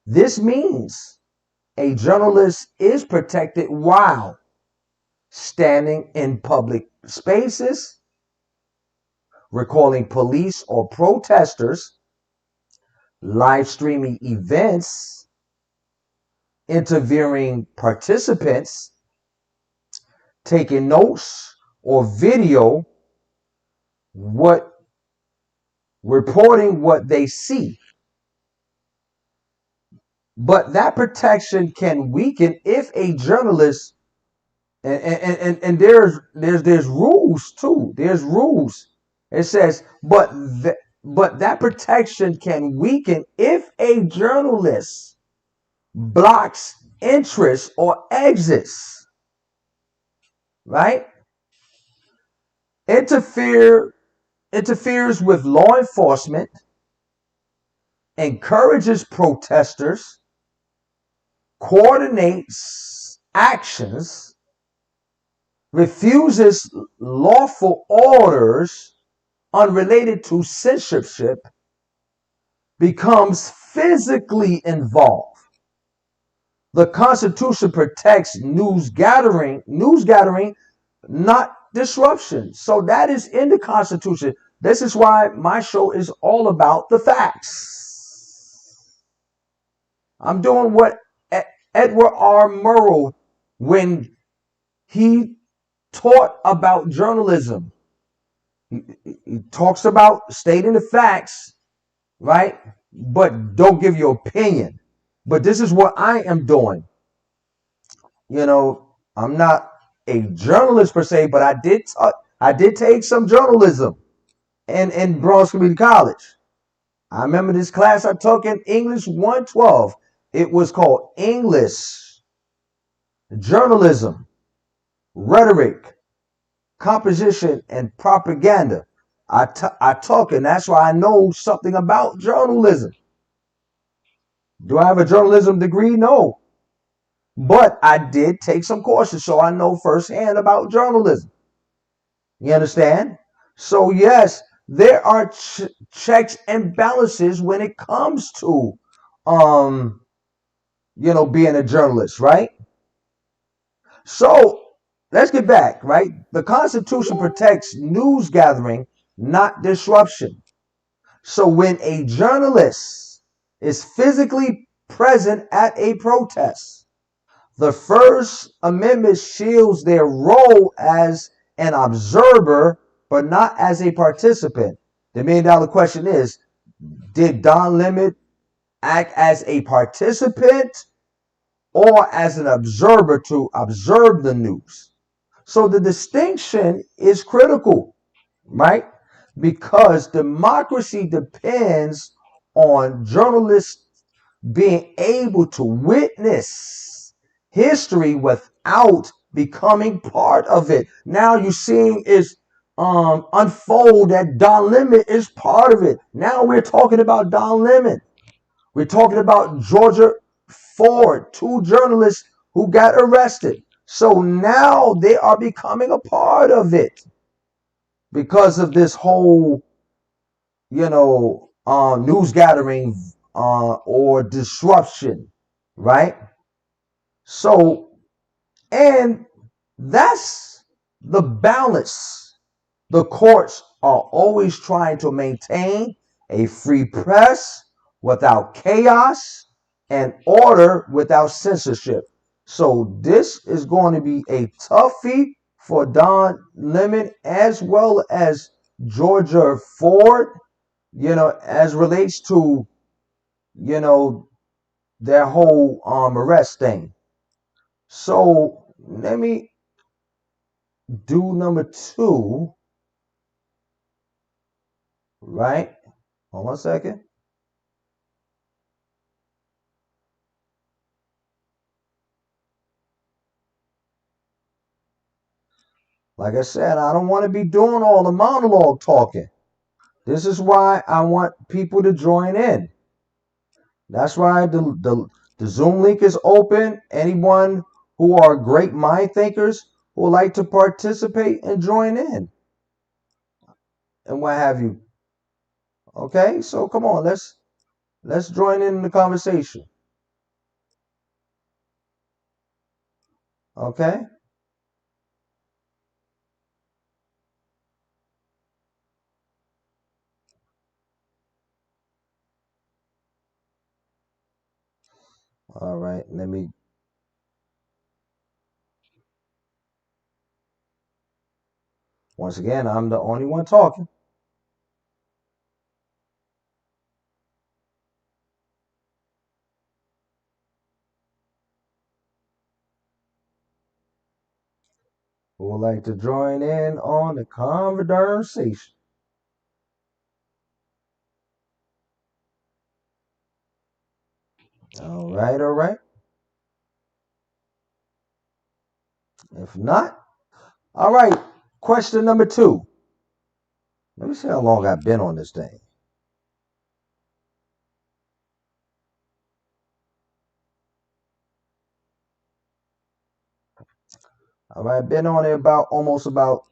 A: this means a journalist is protected while standing in public spaces, recalling police or protesters, live streaming events, interviewing participants, taking notes or video, reporting what they see. But that protection can weaken if a journalist, and there's rules too. There's rules. It says, but that protection can weaken if a journalist blocks interest or exits, right? Interferes with law enforcement, encourages protesters, coordinates actions, refuses lawful orders unrelated to censorship, becomes physically involved. The Constitution protects news gathering, not disruption. So that is in the Constitution. This is why my show is all about the facts. I'm doing what Edward R. Murrow, when he taught about journalism, he talks about stating the facts, right? But don't give your opinion. But this is what I am doing. I'm not a journalist per se, but I did take some journalism in Bronx Community College. I remember this class I took in English 112. It was called English Journalism, rhetoric, composition, and propaganda. I talk, and that's why I know something about journalism. Do I have a journalism degree? No. But I did take some courses, so I know firsthand about journalism. You understand? So, yes, there are checks and balances when it comes to, um, being a journalist, right? So, let's get back, right? The Constitution protects news gathering, not disruption. So when a journalist is physically present at a protest, the First Amendment shields their role as an observer, but not as a participant. The million dollar question is, did Don Lemon act as a participant or as an observer to observe the news? So the distinction is critical, right? Because democracy depends on journalists being able to witness history without becoming part of it. Now you're seeing is unfold that Don Lemon is part of it. Now we're talking about Don Lemon. We're talking about Georgia Ford, two journalists who got arrested. So now they are becoming a part of it because of this whole, news gathering or disruption, right? So, and that's the balance. The courts are always trying to maintain a free press without chaos and order without censorship. So this is going to be a toughie for Don Lemon as well as Georgia Ford, as relates to, you know, their whole arrest thing. So let me do number two, right? Hold on a second. Like I said, I don't want to be doing all the monologue talking. This is why I want people to join in. That's why the Zoom link is open. Anyone who are great mind thinkers who would like to participate and join in and what have you. Okay, so come on, let's join in the conversation. Okay. All right. Once again, I'm the only one talking. Who would like to join in on the conversation? All right, all right. If not, all right. Question number two. Let me see how long I've been on this thing. All right, been on it almost about,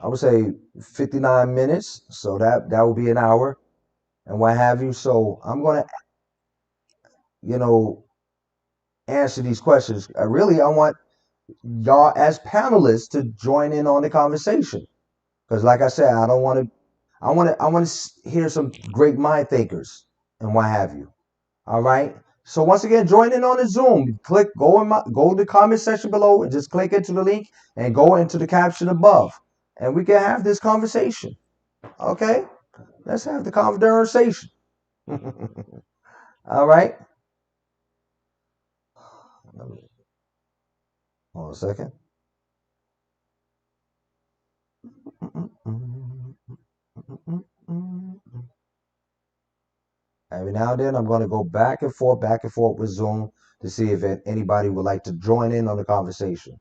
A: I would say 59 minutes. So that will be an hour and what have you. So I'm gonna, you know, answer these questions. I want y'all as panelists to join in on the conversation. Because like I said, I want to hear some great mind thinkers and what have you. All right. So once again, join in on the Zoom. Go to the comment section below and just click into the link and go into the caption above, and we can have this conversation. Okay, let's have the conversation. All right. Hold on a second. Every now and then, I'm going to go back and forth with Zoom to see if anybody would like to join in on the conversation.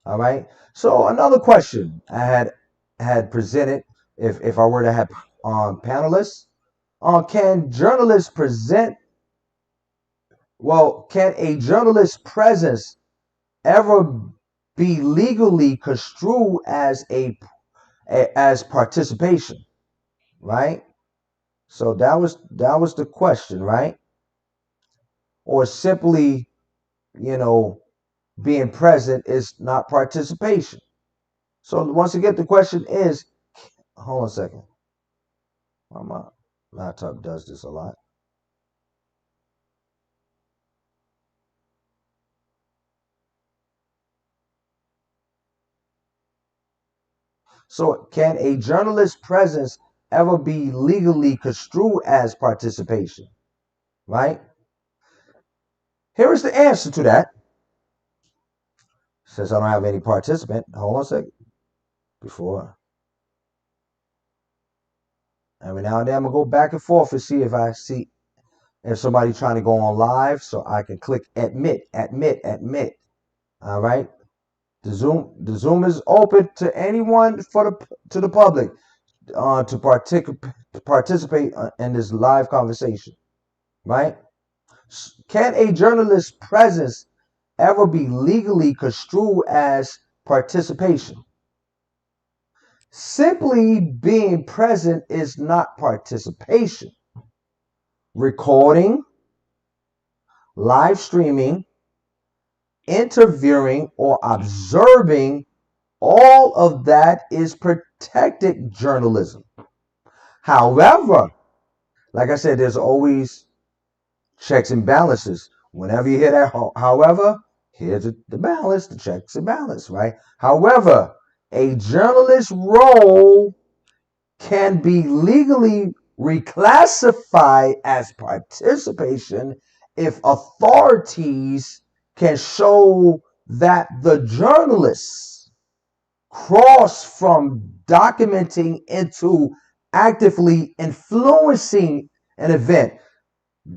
A: All right. So another question I had presented, if I were to have panelists, can journalists present? Well, can a journalist's presence ever be legally construed as as participation? Right. So that was the question, right? Or simply, being present is not participation. So once again, the question is, hold on a second. My laptop does this a lot. So can a journalist's presence ever be legally construed as participation? Right? Here is the answer to that. Since I don't have any participant, hold on a second. Before. Every now and then I'm going to go back and forth and see if somebody trying to go on live, so I can click admit. All right. The Zoom is open to anyone to the public to participate in this live conversation. Right? Can a journalist's presence ever be legally construed as participation? Simply being present is not participation. Recording, live streaming, interviewing, or observing, all of that is protected journalism. However, like I said, there's always checks and balances. Whenever you hear that, however, here's the balance, the checks and balance, right? However, a journalist's role can be legally reclassified as participation if authorities can show that the journalists cross from documenting into actively influencing an event.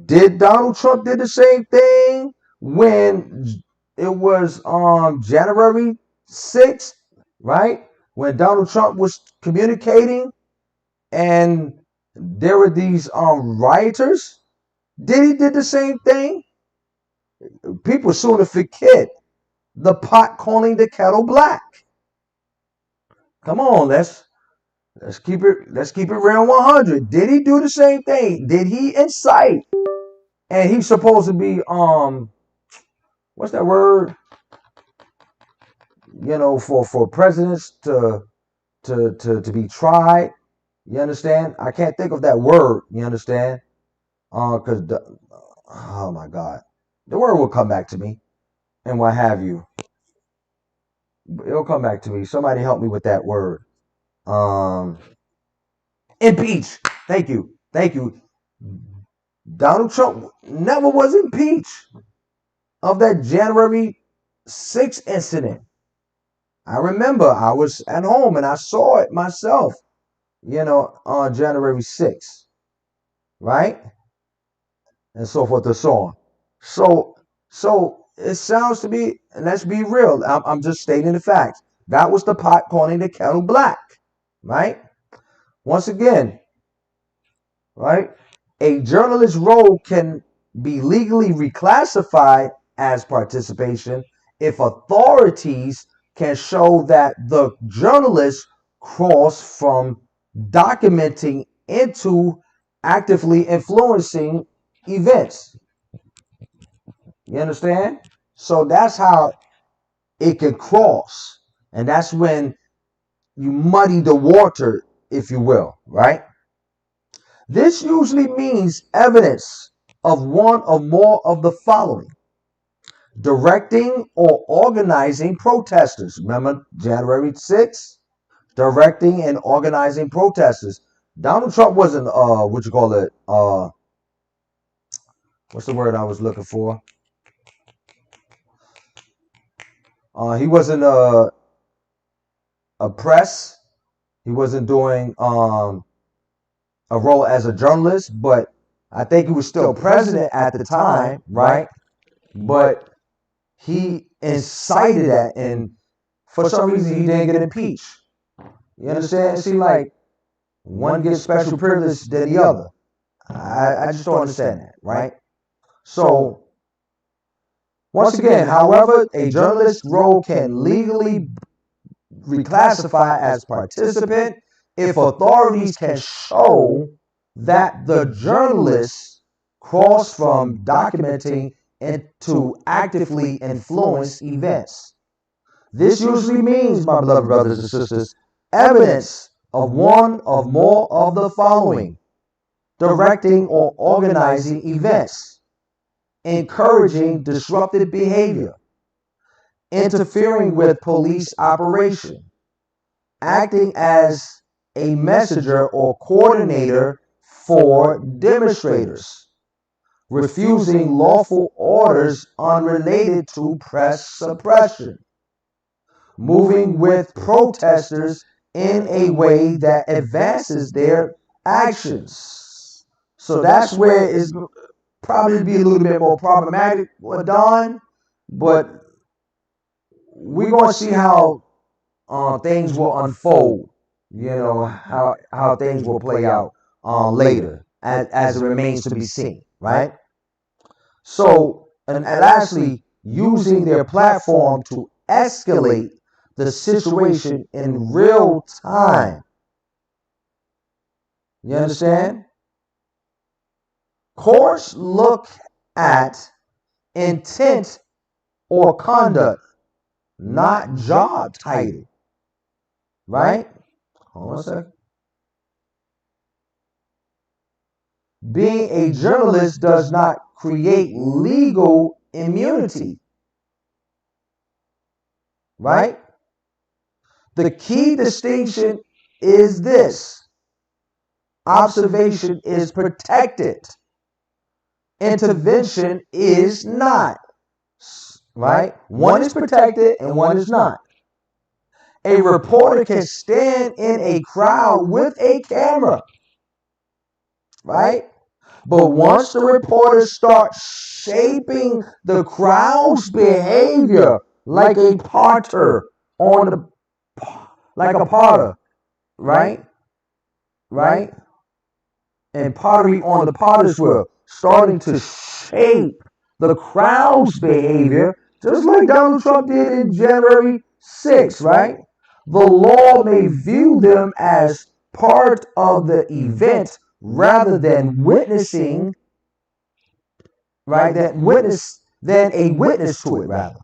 A: Did Donald Trump did the same thing when it was January 6th, right? When Donald Trump was communicating and there were these rioters. Did the same thing? People sort of forget the pot calling the kettle black. Come on, let's keep it real 100. Did he do the same thing? Did he incite? And he's supposed to be what's that word? For presidents to be tried. You understand? I can't think of that word. You understand? Because oh my God, the word will come back to me, and what have you. It'll come back to me. Somebody help me with that word. Impeach. Thank you. Donald Trump never was impeached of that January 6th incident. I remember I was at home and I saw it myself, on January 6th, right? And so forth and so on. So it sounds to me, and let's be real, I'm just stating the facts. That was the pot calling the kettle black, right? Once again, right? A journalist's role can be legally reclassified as participation if authorities can show that the journalist crossed from documenting into actively influencing events. You understand? So that's how it can cross. And that's when you muddy the water, if you will, right? This usually means evidence of one or more of the following: directing or organizing protesters. Remember January 6th? Directing and organizing protesters. Donald Trump wasn't, what's the word I was looking for? He wasn't a press. He wasn't doing a role as a journalist, but I think he was still president at the time, right? But he incited that, and for some reason he didn't get impeached. You understand? It seems like one gets special privilege than the other. I just don't understand that, right? So, once again, however, a journalist's role can legally reclassify as participant if authorities can show that the journalist crossed from documenting into actively influenced events. This usually means, my beloved brothers and sisters, evidence of one or more of the following: directing or organizing events, encouraging disruptive behavior, interfering with police operation, acting as a messenger or coordinator for demonstrators, refusing lawful orders unrelated to press suppression, moving with protesters in a way that advances their actions. So that's where it's probably be a little bit more problematic with Don, but we're going to see how things will unfold, how things will play out later as it remains to be seen, right? So, and lastly, using their platform to escalate the situation in real time. You understand? Courts look at intent or conduct, not job title. Right? Hold on a second. Being a journalist does not create legal immunity. Right? The key distinction is this: observation is protected, intervention is not. Right? One is protected and one is not. A reporter can stand in a crowd with a camera, right? But once the reporter starts shaping the crowd's behavior like a potter like a potter, right? Right? And pottery on the potter's wheel, starting to shape the crowd's behavior, just like Donald Trump did in January 6th, right? The law may view them as part of the event rather than witnessing, right? Than a witness to it, rather.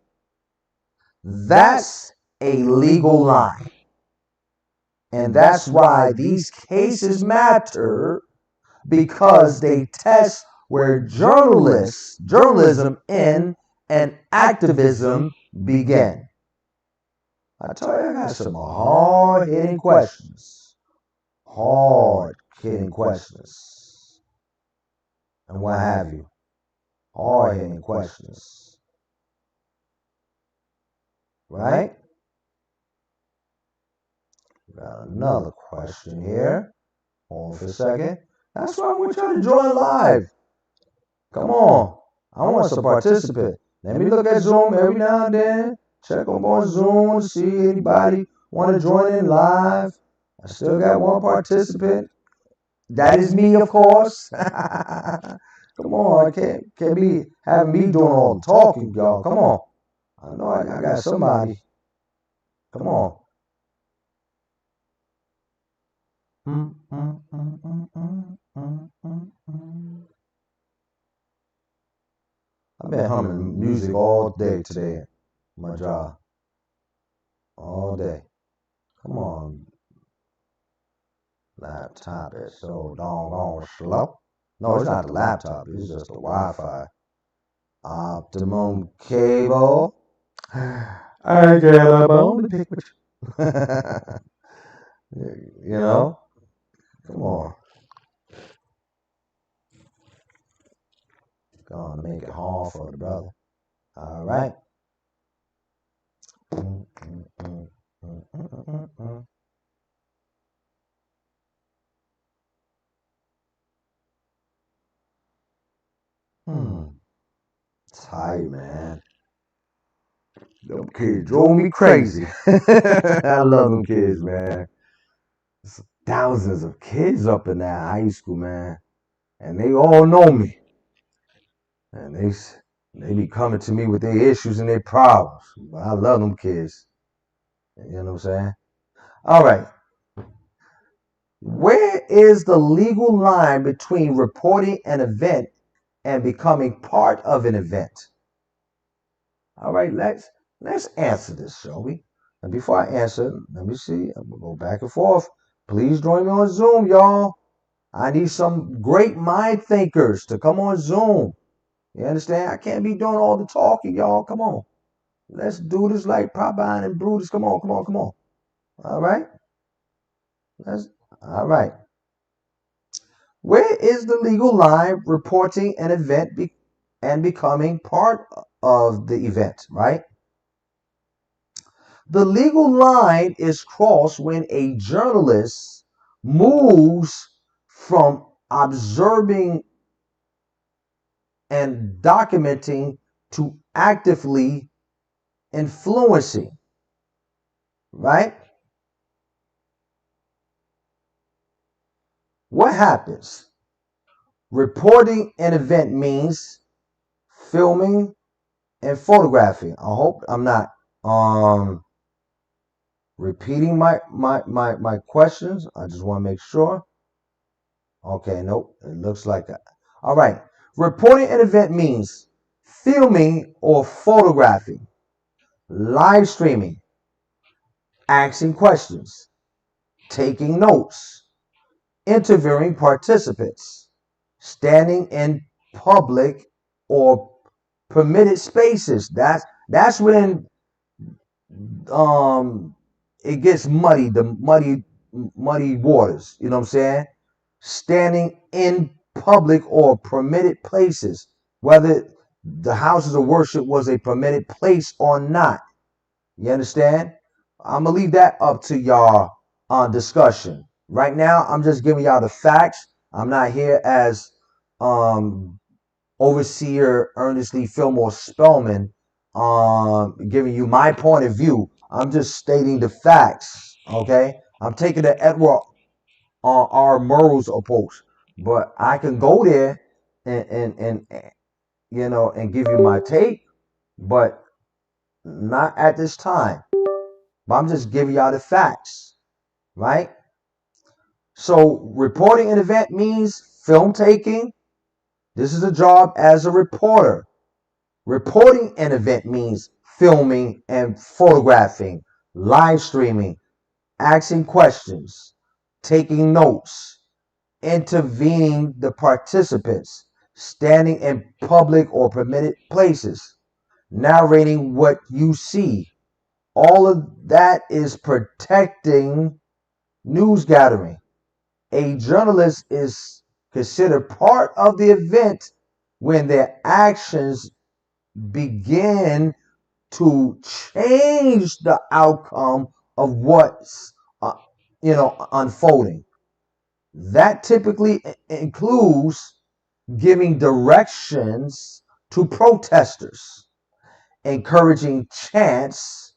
A: That's a legal line. And that's why these cases matter, because they test where journalism and activism begin. I tell you, I got some hard-hitting questions. Hard-hitting questions. And what have you. Hard-hitting questions. Right? Got another question here. Hold on for a second. That's why I want y'all to join live. Come on. I want some participants. Let me look at Zoom every now and then. Check on Zoom to see anybody want to join in live. I still got one participant. That is me, of course. Come on, I can't be having me doing all the talking, y'all. Come on. I know I got somebody. Come on. I've been humming music all day today. My job. All day. Come on. Laptop is so doggone slow. No, it's not the laptop. It's just the Wi-Fi. Optimum cable. I get a bone to pick with you. You know? Come on. Gonna make it hard for the brother. All right. Hey, man. Them kids drove me crazy. I love them kids, man. There's thousands of kids up in that high school, man. And they all know me. And they be coming to me with their issues and their problems. But I love them kids. You know what I'm saying? All right. Where is the legal line between reporting an event and becoming part of an event? All right, let's answer this, shall we? And before I answer, let me see. I'm gonna go back and forth. Please join me on Zoom, y'all. I need some great mind thinkers to come on Zoom. You understand? I can't be doing all the talking, y'all. Come on. Let's do this like Popeye and Brutus. Come on, come on, come on. All right. All right. Where is the legal line reporting an event and becoming part of the event, right? The legal line is crossed when a journalist moves from observing and documenting to actively influencing, right? What happens? Reporting an event means filming and photographing. I hope I'm not repeating my questions. I just want to make sure. Okay, nope. It looks like that. All right. Reporting an event means filming or photographing, live streaming, asking questions, taking notes, interviewing participants, standing in public or permitted spaces. That's when it gets muddy, the muddy waters. You know what I'm saying? Standing in public or permitted places, whether the houses of worship was a permitted place or not. You understand? I'm gonna leave that up to y'all on discussion. Right now, I'm just giving y'all the facts. I'm not here as overseer Ernest Lee Filmore-Spellman giving you my point of view. I'm just stating the facts. Okay, I'm taking the Edward R. Murrow's approach, but I can go there and and give you my take, but not at this time. But I'm just giving y'all the facts, right? So reporting an event means film taking. This is a job as a reporter. Reporting an event means filming and photographing, live streaming, asking questions, taking notes, intervening the participants, standing in public or permitted places, narrating what you see. All of that is protecting news gathering. A journalist is considered part of the event when their actions begin to change the outcome of what's unfolding. That typically includes giving directions to protesters, encouraging chants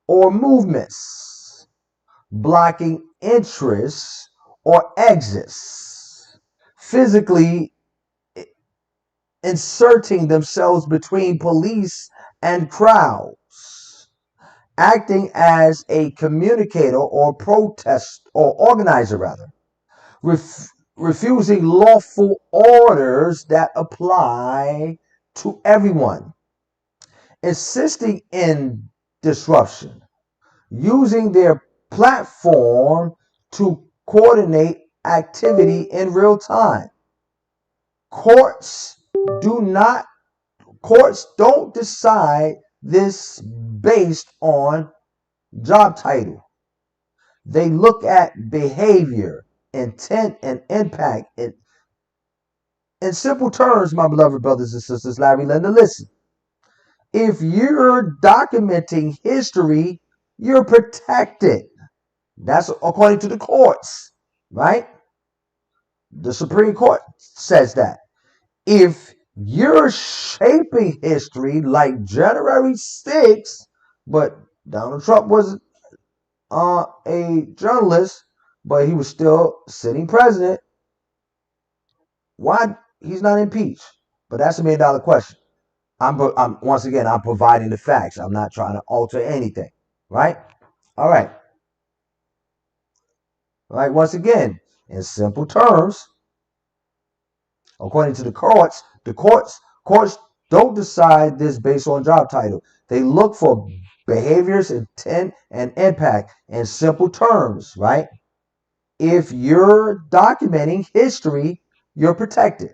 A: or movements, blocking interests or exits, physically inserting themselves between police and crowds, acting as a communicator or protest or organizer rather, refusing lawful orders that apply to everyone, insisting in disruption, using their platform to coordinate activity in real time. Courts don't decide this based on job title. They look at behavior, intent, and impact. In simple terms, my beloved brothers and sisters, Larry, listen. If you're documenting history, you're protected. That's according to the courts, right? The Supreme Court says that. If You're shaping history like January 6th, but Donald Trump was a journalist, but he was still sitting president. Why he's not impeached? But that's $1 million question. I'm once again, I'm providing the facts. I'm not trying to alter anything, right? All right. All right. Once again, in simple terms, according to the courts don't decide this based on job title. They look for behaviors, intent, and impact in simple terms, right? If you're documenting history, you're protected.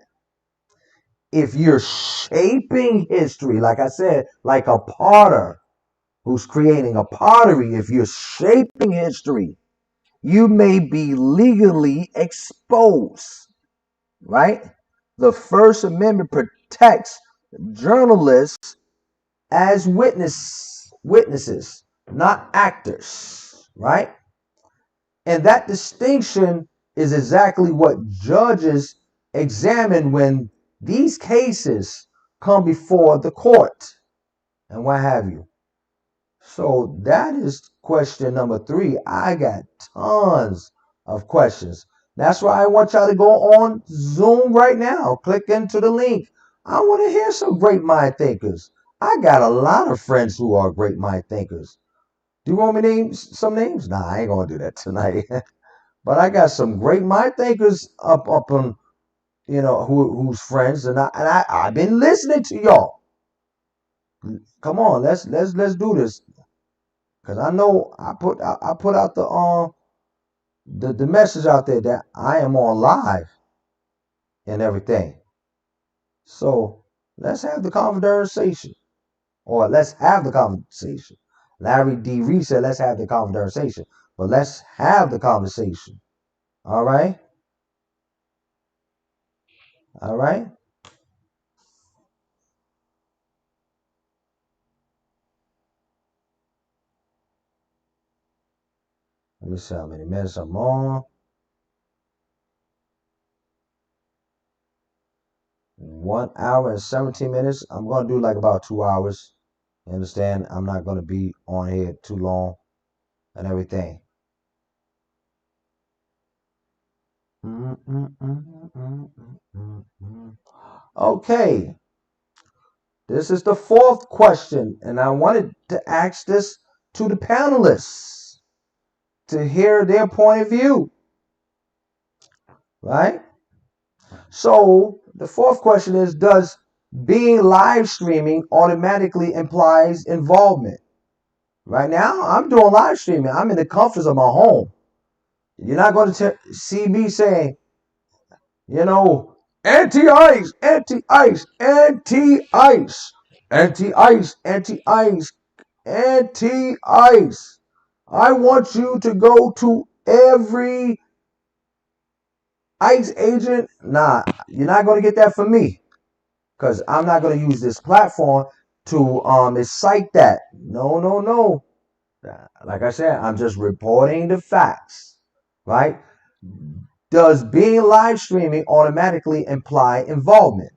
A: If you're shaping history, like I said, like a potter who's creating a pottery, if you're shaping history, you may be legally exposed, right? The First Amendment protects journalists as witnesses, not actors, right? And that distinction is exactly what judges examine when these cases come before the court and what have you. So that is question number 3. I got tons of questions. That's why I want y'all to go on Zoom right now. Click into the link. I want to hear some great mind thinkers. I got a lot of friends who are great mind thinkers. Do you want me to name some names? Nah, I ain't going to do that tonight. But I got some great mind thinkers up on, who's friends, and I've been listening to y'all. Come on, let's do this. Cause I know I put out the message out there that I am on live and everything. So let's have the conversation, or let's have the conversation. Larry D. Reed said, "Let's have the conversation," but let's have the conversation. All right, all right. Let me see how many minutes I'm on. 1 hour and 17 minutes. I'm gonna do like about 2 hours. You understand? I'm not gonna be on here too long and everything. Okay, this is the 4th question, and I wanted to ask this to the panelists to hear their point of view, right? So the 4th question is, does being live streaming automatically implies involvement? Right now, I'm doing live streaming. I'm in the comforts of my home. You're not going to see me saying, anti-ice, anti-ice, anti-ice, anti-ice, anti-ice, anti-ice. I want you to go to every ICE agent. Nah, you're not going to get that from me, because I'm not going to use this platform to incite that. No, no, no. Like I said, I'm just reporting the facts, right? Does being live streaming automatically imply involvement?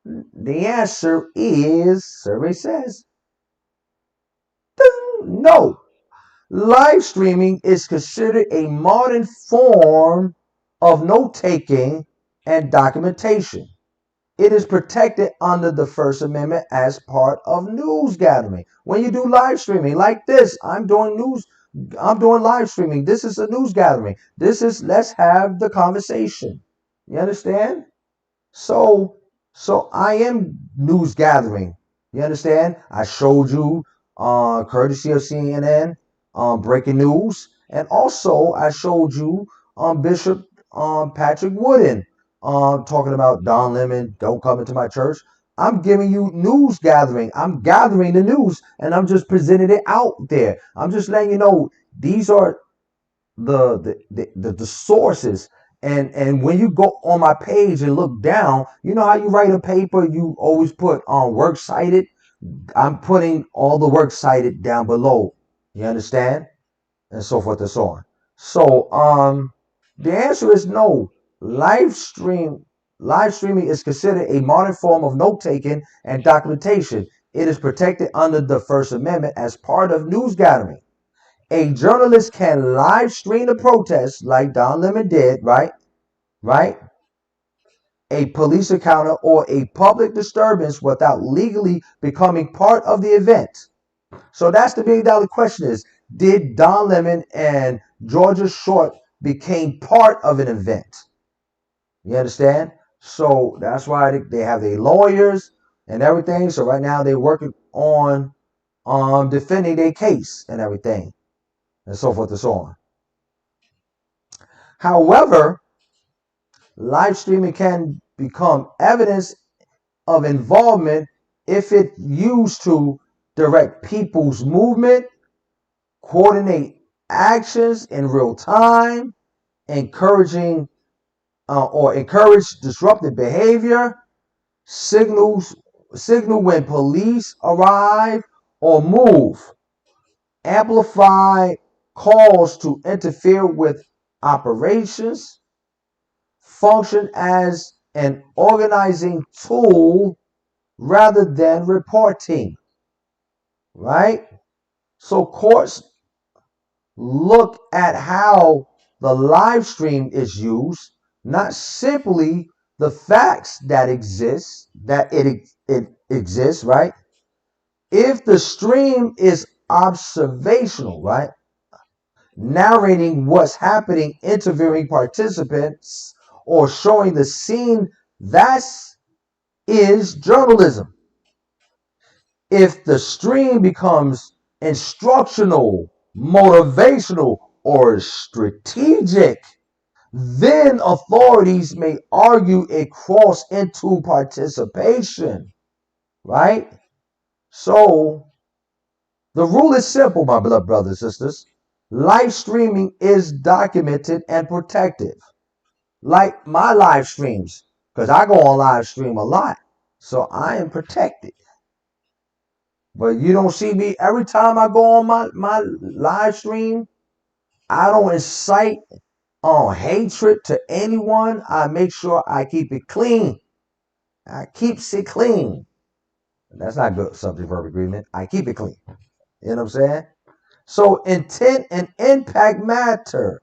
A: The answer is, survey says, no. Live streaming is considered a modern form of note-taking and documentation. It is protected under the First Amendment as part of news gathering. When you do live streaming like this, I'm doing live streaming. This is a news gathering. Let's have the conversation. You understand? So I am news gathering. You understand? I showed you, courtesy of CNN, breaking news, and also I showed you, Bishop Patrick Wooden, talking about Don Lemon, don't come into my church. I'm giving you news gathering. I'm gathering the news, and I'm just presenting it out there. I'm just letting you know these are the sources. And when you go on my page and look down, you know how you write a paper, you always put on work cited. I'm putting all the work cited down below. You understand? And so forth and so on. So the answer is no. Live stream live streaming is considered a modern form of note-taking and documentation. It is protected under the First Amendment as part of news gathering. A journalist can live stream a protest like Don Lemon did, right? Right? A police encounter or a public disturbance without legally becoming part of the event. So that's the $1 million question is, did Don Lemon and Georgia Short became part of an event? You understand? So that's why they have their lawyers and everything. So right now they're working on defending their case and everything and so forth and so on. However, live streaming can become evidence of involvement if it used to direct people's movement, coordinate actions in real time, encouraging or encourage disruptive behavior, signal when police arrive or move, amplify calls to interfere with operations, function as an organizing tool rather than reporting, right? So courts look at how the live stream is used, not simply the facts that it exists, right? If the stream is observational, right? Narrating what's happening, interviewing participants, or showing the scene, that is journalism. If the stream becomes instructional, motivational, or strategic, then authorities may argue it crossed into participation, right? So the rule is simple, my beloved brothers and sisters. Live streaming is documented and protected. Like my live streams, because I go on live stream a lot. So I am protected. But you don't see me every time I go on my live stream. I don't incite hatred to anyone. I make sure I keep it clean. I keep it clean. That's not good subject verb agreement. I keep it clean. You know what I'm saying? So intent and impact matter.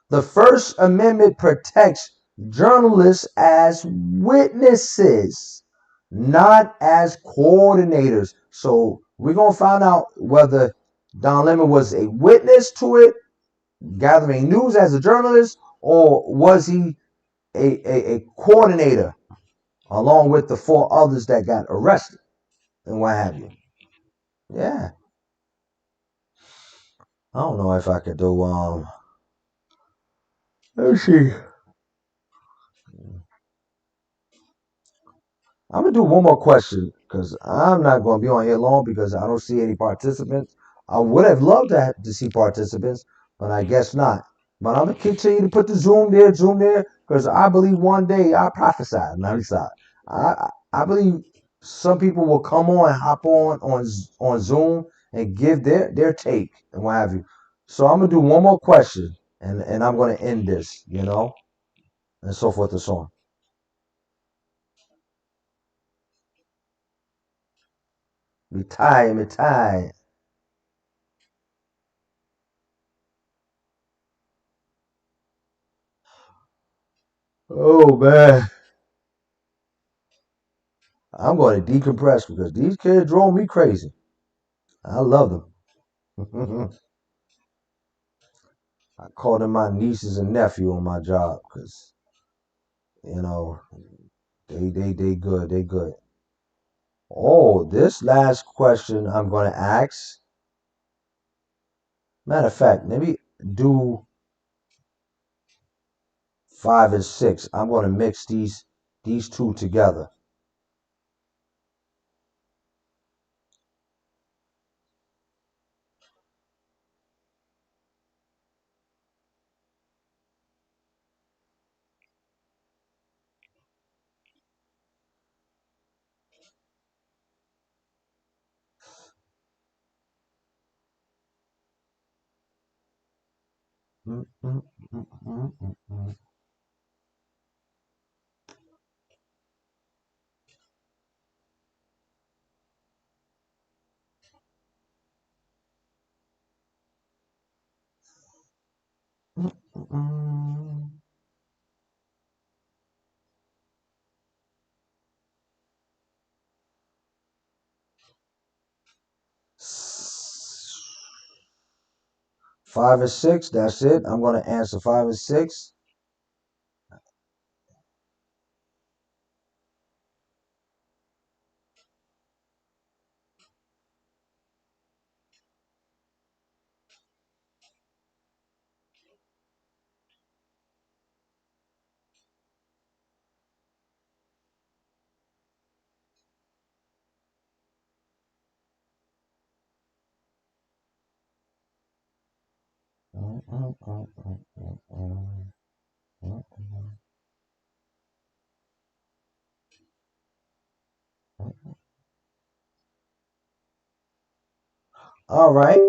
A: The First Amendment protects journalists as witnesses, not as coordinators. So we're going to find out whether Don Lemon was a witness to it, gathering news as a journalist, or was he a coordinator along with the 4 others that got arrested and what have you. Yeah. I don't know if I could do let's see. I'm gonna do one more question because I'm not gonna be on here long because I don't see any participants. I would have loved to see participants, but I guess not. But I'm gonna continue to put the Zoom there, because I believe one day I prophesied. I believe some people will come on and hop on Zoom and give their take and what have you. So I'm gonna do one more question and I'm gonna end this, and so forth and so on. Me tie. Oh man, I'm going to decompress because these kids drove me crazy. I love them. I call them my nieces and nephew on my job because you know they good, they good. Oh, this last question I'm going to ask. Matter of fact, maybe do 5 and 6. I'm going to mix these two together. Mm, mm, mm, mm, mm, mm. Five and six, that's it. I'm going to answer 5 and 6. All right.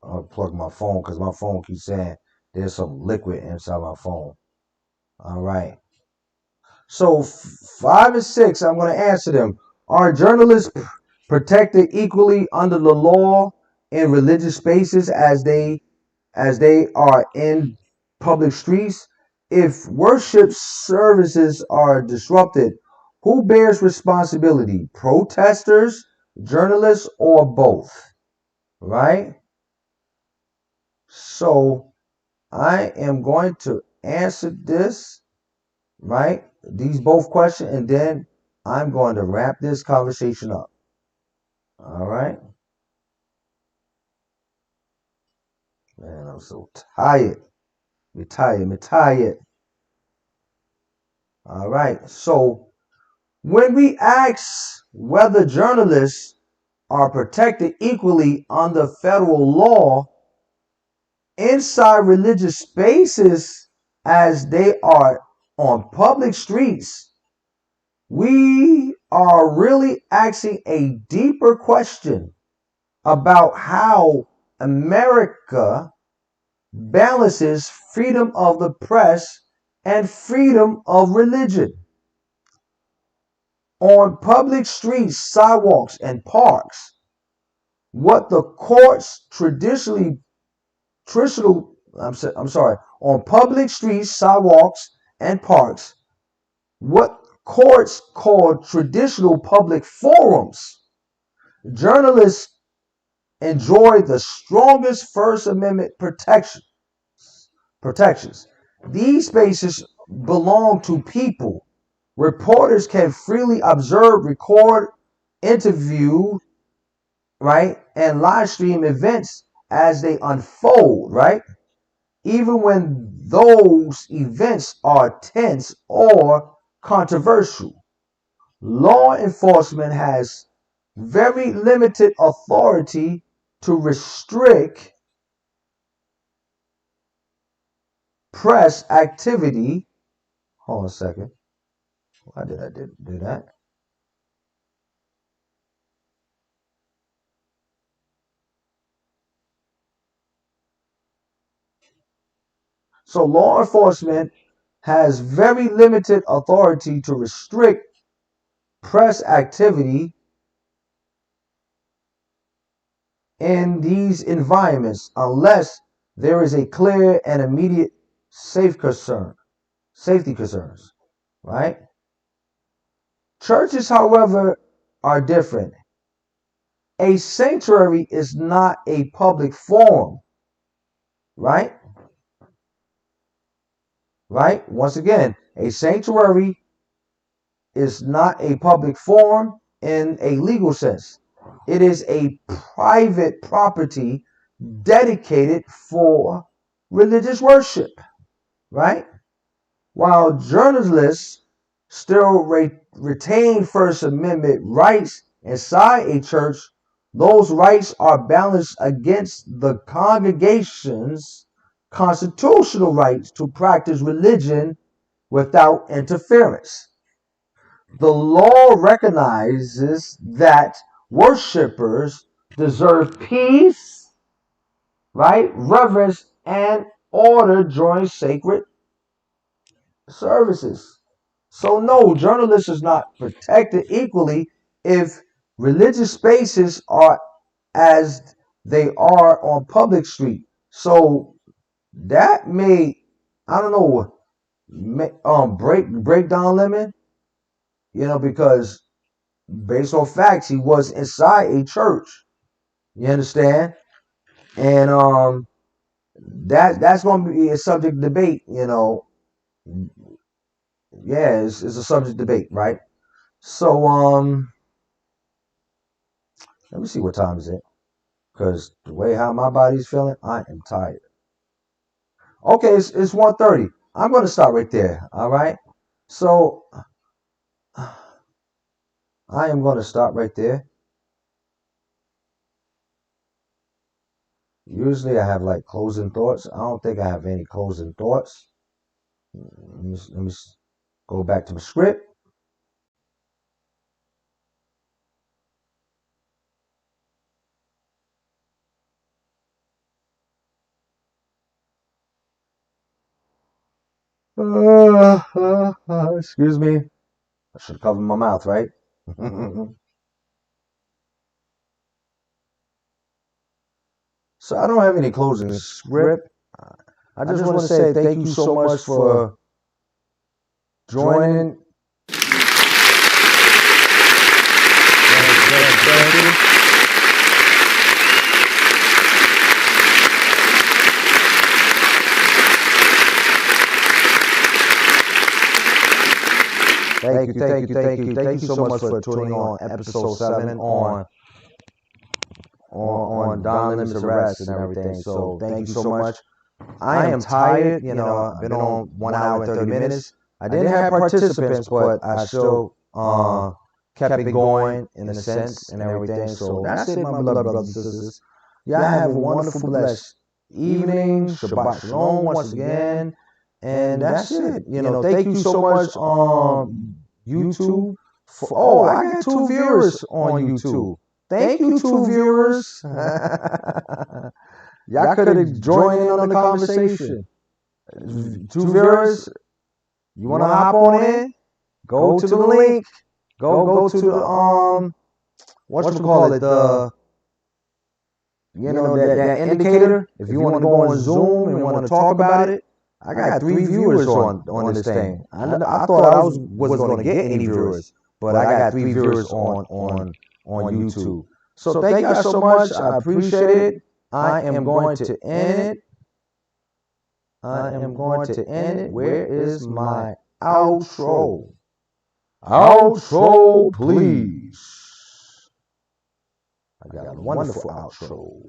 A: I'll plug my phone because my phone keeps saying there's some liquid inside my phone. All right. So 5 and 6, I'm going to answer them. Are journalists protected equally under the law in religious spaces as they are in public streets? If worship services are disrupted, who bears responsibility? Protesters, journalists, or both? Right? So I am going to answer this, right? These both questions, and then I'm going to wrap this conversation up. All right? Man, I'm so tired. Me tired. All right. So when we ask whether journalists are protected equally under federal law inside religious spaces as they are on public streets, we are really asking a deeper question about how America balances freedom of the press and freedom of religion. On public streets, sidewalks, and parks, what the courts on public streets, sidewalks, and parks, what courts call traditional public forums, journalists enjoy the strongest First Amendment protections. These spaces belong to people. Reporters can freely observe, record, interview, right, and live stream events as they unfold, right? Even when those events are tense or controversial. Law enforcement has very limited authority to restrict press activity. Hold on a second. Why did I do that? So law enforcement has very limited authority to restrict press activity in these environments unless there is a clear and immediate safety concerns, right? Churches, however, are different. A sanctuary is not a public forum, right? Right? Once again, a sanctuary is not a public forum in a legal sense. It is a private property dedicated for religious worship, right? While journalists still retain First Amendment rights inside a church, those rights are balanced against the congregation's constitutional rights to practice religion without interference. The law recognizes that worshipers deserve peace, right, reverence, and order during sacred services. So no, journalists is not protected equally if religious spaces are as they are on public street. So that may, I don't know, break Don Lemon, because based on facts, he was inside a church. You understand? And that's going to be a subject debate. Yeah, it's a subject debate, right? So let me see what time is it, because the way how my body's feeling, I am tired. Okay, it's 1:30. I'm going to stop right there. All right. So I am going to stop right there. Usually I have like closing thoughts. I don't think I have any closing thoughts. Let me go back to my script. Excuse me. I should cover my mouth, right? So I don't have any closing script. I just want to say thank you so much for joining. Thank you. Thank you so much for tuning on episode 7 on Don Lemon's arrest and everything. So thank you so much. I am tired. I've been on 1 hour and 30 minutes. I didn't have participants, but I still kept it going in a sense and everything. So that's it, my beloved brothers and sisters. Y'all have a wonderful, blessed evening. Shabbat Shalom once again. And that's it. Thank you so much YouTube. I got 2 viewers on YouTube. Thank you, 2 viewers. Y'all could have joined in on the conversation. 2 viewers, you want to hop on in? Go to the link. Go to the whatchamacallit, that indicator. If you want to go on Zoom and want to talk about it, I got 3 viewers on this thing. I thought I wasn't going to get any viewers, but I got 3 viewers on YouTube. So thank you guys so much. I appreciate it. I am going to end it. Where is my outro? Outro, please. I got a wonderful outro.